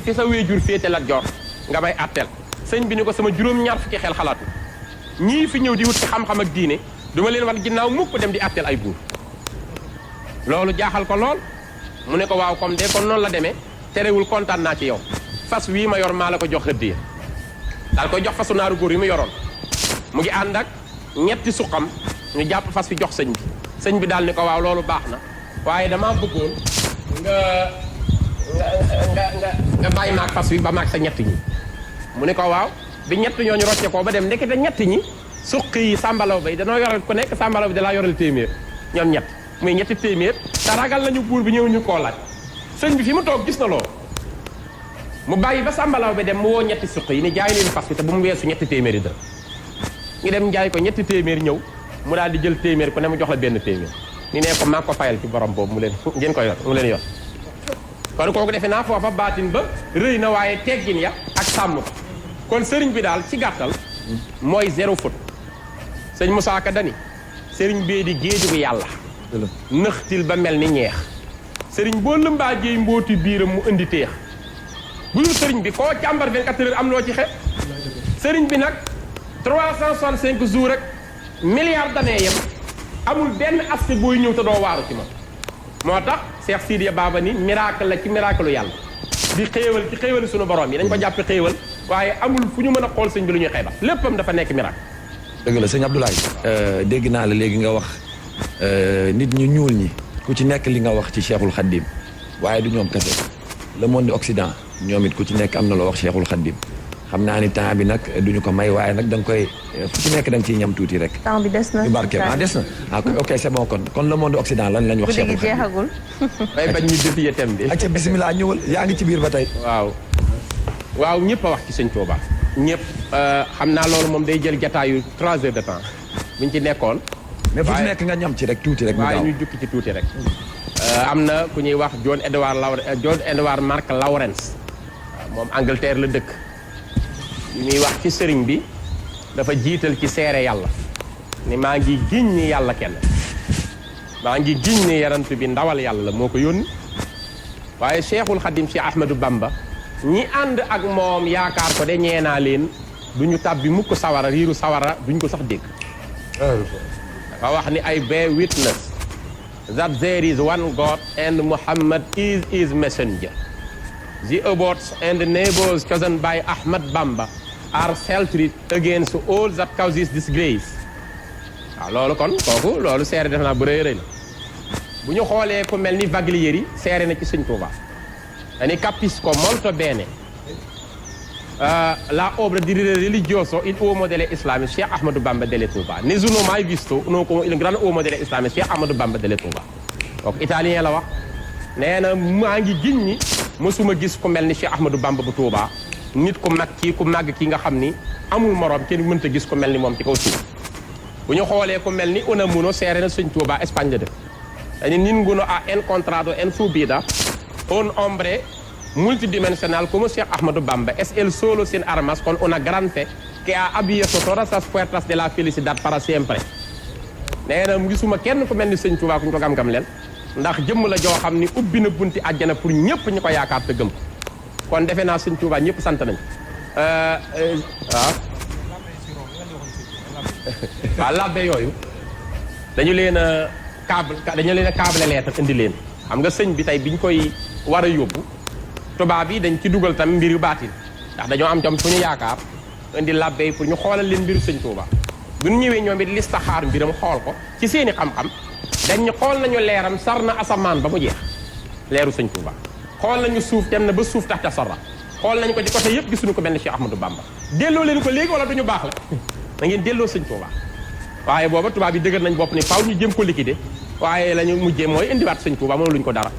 Speaker 1: fi sa wéejur féete Lat Joor nga may àtteel sëñ bi ni ko sama juróom-ñaar fukki xel xalaatu ñii fi ñëw di wut ci xam-xam ak diine duma leen wan ginnaaw mukk dem di àtteel ay buur loolu jaaxal ko lool mu ne ko waaw comme de kon noonu la demee terewul kontaan naa ci yow fas wii ma yor maa la ko jox hëddiya daal koy jox fasu naaru góor yi mu yoroon mu ngi ànd ak ñetti suqam ñu jàpp fas fi jox sëñ bi daal ni ko waaw loolu baax na waaye damaa bëggoon nga bàyyi maag fas wi ba maag sa ñett ñi mu ne ko waaw bi ñett ñooñu rocce ko ba dem ndekete ñett ñi suq yi sàmbalaw bay danoo yoral ku nekk sàmbalaw bi dalaa yoral téeméer ñoom ñett muy ñetti téeméer te ragal nañu buur bi ñëw ñu koo laaj sëñ bi fi mu toog gis na loolu mu bàyyi ba sàmbalaw bi dem mu woo ñetti suq yi ni jaay leen fas wi te bu mu weesu ñetti téeméeri dërëm ñu dem njaay ko ñetti téeméer ñëw mu daal di jël téeméer ku ne mu jox la benn téeméer ni ne ko maa ko fayal ci borom boobu mu leen ngeen ko yor mu leen yor kon kooku defe naa foofa baatin ba rëy na waaye teggin ya ak sàmm ko kon sëriñ bi daal ci gàttal mooy zéro faute sëñ Moussa Ka dani sëriñ bee di géeju gu yàlla nëxtil ba mel ni ñeex sëriñ boo lëmbaajee mbooti biiram mu indi teex bu dul sëriñ bi koo càmbar 24 heures am loo ci xe sëriñ bi nag 365 jours rek milliards d'années yem amul benn aspect booy ñëw te doo waaru ci moom moo tax Cheikh Sidiya Baba ni miracle la ci miracle yàlla di xéewal ci xéewali sunu borom yi dañ ko jàppe xéewal waaye amul fu ñu mën a xool sëñ bi lu ñuy xeebal léppam dafa nekk miracle.
Speaker 2: dëgg la sëñ Abdoulaye dégg naa la léegi nga wax nit ñu ñuul ñi ku ci nekk li nga wax ci Cheikhul Khadim waaye du ñoom kese le monde occident ñoom it ku ci nekk am na loo wax Cheikhul Khadim xam naa ni temps bi nag duñu ko may waaye nag da nga koy fu ci nekk da nga ciy ñam tuuti rek.
Speaker 9: temps bi des na.
Speaker 2: yu barkeel des na ok c'est bon kon le monde occident lan lañ wax. Cheikhul Khadim
Speaker 9: jeexagul.
Speaker 1: bay bañ ñu défier thème bi.
Speaker 2: acca bisimilah ñëwal yaa ngi ci biir ba tey.
Speaker 1: waaw ñëpp a wax ci sëñ Touba. ñëpp xam naa loolu moom day jël jataayu 3 heures de temps buñ ci nekkoon.
Speaker 2: mais fu ci nekk nga ñam ci rek tuuti rek.
Speaker 1: waaye ñu jukki ci tuuti rek. am na ku ñuy wax John Edward Mark Lawrence moom Angleterre la dëkk. li muy wax ci sëriñ bi dafa jiital ci seere yàlla ni maa ngi giñ ni yàlla kenn maa ngi giñ ni yarant bi ndawal yàlla moo ko yónni waaye Cheikhul Khadim Cheikh Ahmadou Bamba ñi ànd ak moom yaakaar ko de ñeenaa leen duñu tàbbi mukk sawara riiru sawara duñ ko sax dégg dafa wax ni I bear witness that there is one God and Muhammad is his messenger. The abbots and the neighbors chosen by Ahmad Bamba are sheltered against all that causes disgrace. waaw loolu kon kooku loolu seere def naa bu rëy rëy la bu ñu xoolee ku mel ni Vaglieri seere na ci Sëñ Tuuba dani capisco molto bene la obra di religioso il uomo delle islami Cheikh Ahmadou Bamba delle Touba nessuno mai visto come il grande uomo delle islami Cheikh Ahmadou Bamba delle Touba donc italien la wax nee na maa ngi giñ ni mësuma gis ku mel ni Cheikh Ahmadou Bamba bu Touba nit ku mag kii ku màgg kii nga xam ni amul morom kenn mënta gis ku mel ni moom ci kaw suuf bu ñu xoolee ku mel ni Unamuno seere na Sëñ Touba Espagne la def dañu ninguno ha incontrato en su vida un hombre multidimensional como Cheikh Ahmadou Bamba es el solo sin armas con una gran fe que ha abierto todas las puertas de la felicidad para siempre nee na gisuma kenn ku mel ni Sëñ Touba ku ñu ko gam-gam leen ndax jëmm la joo xam ni ubbi na bunti àjjana pour ñëpp ñu ko yaakaar te gëm kon defe naa Sëñ Touba ñëpp sant nañ waaw labbe yooyu dañu leen a câble lettre indi leen xam nga sëñ bi tey biñ koy war a yóbbu tubaab yi dañ ci dugal tam mbir yu baatin ndax dañoo am jom fu ñu yaakaar indi labbe yi pour ñu xoolal leen mbiru Sëñ Touba bu ñu ñëwee ñoom it listaxaar mbiram xool ko ci seeni xam-xam dañ ñu xool nañu leeram sar na asamaan ba mu jeex leeru Sëñ Touba xool nañu suuf dem na ba suuf tax ca sarra xool nañu ko ci côté yëpp gisuñu ko benn Cheikh Ahmadou Bamba delloo leen ko léegi wala duñu baax la da ngeen delloo Sëñ Touba waaye booba tubaab yi dëgër nañ bopp ni faaw ñu jëm ko liquider waaye la ñu mujjee mooy indiwaat Sëñ Touba moom luñ ko dara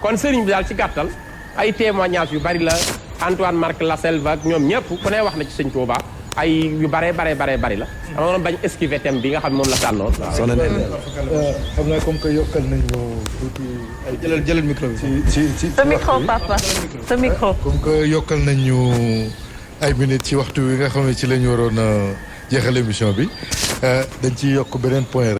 Speaker 1: kon sëriñ bi daal ci gàttal ay témoignages yu bari la Antoine Marc Lasselve ak ñoom ñëpp ku ne wax na ci Sëñ Touba ay yu bari la dama doon bañ esquiver thème bi nga xam ne moom la tànnoon
Speaker 6: xam naa comme que yokkal nañu tuuti ay
Speaker 4: jëlal micro bi
Speaker 6: ci
Speaker 9: sa micro papa sa micro
Speaker 6: comme que yokkal nañu ay minutes ci waxtu wi nga xam ne ci la ñu waroon jeexal émission bi dañ ci yokk beneen point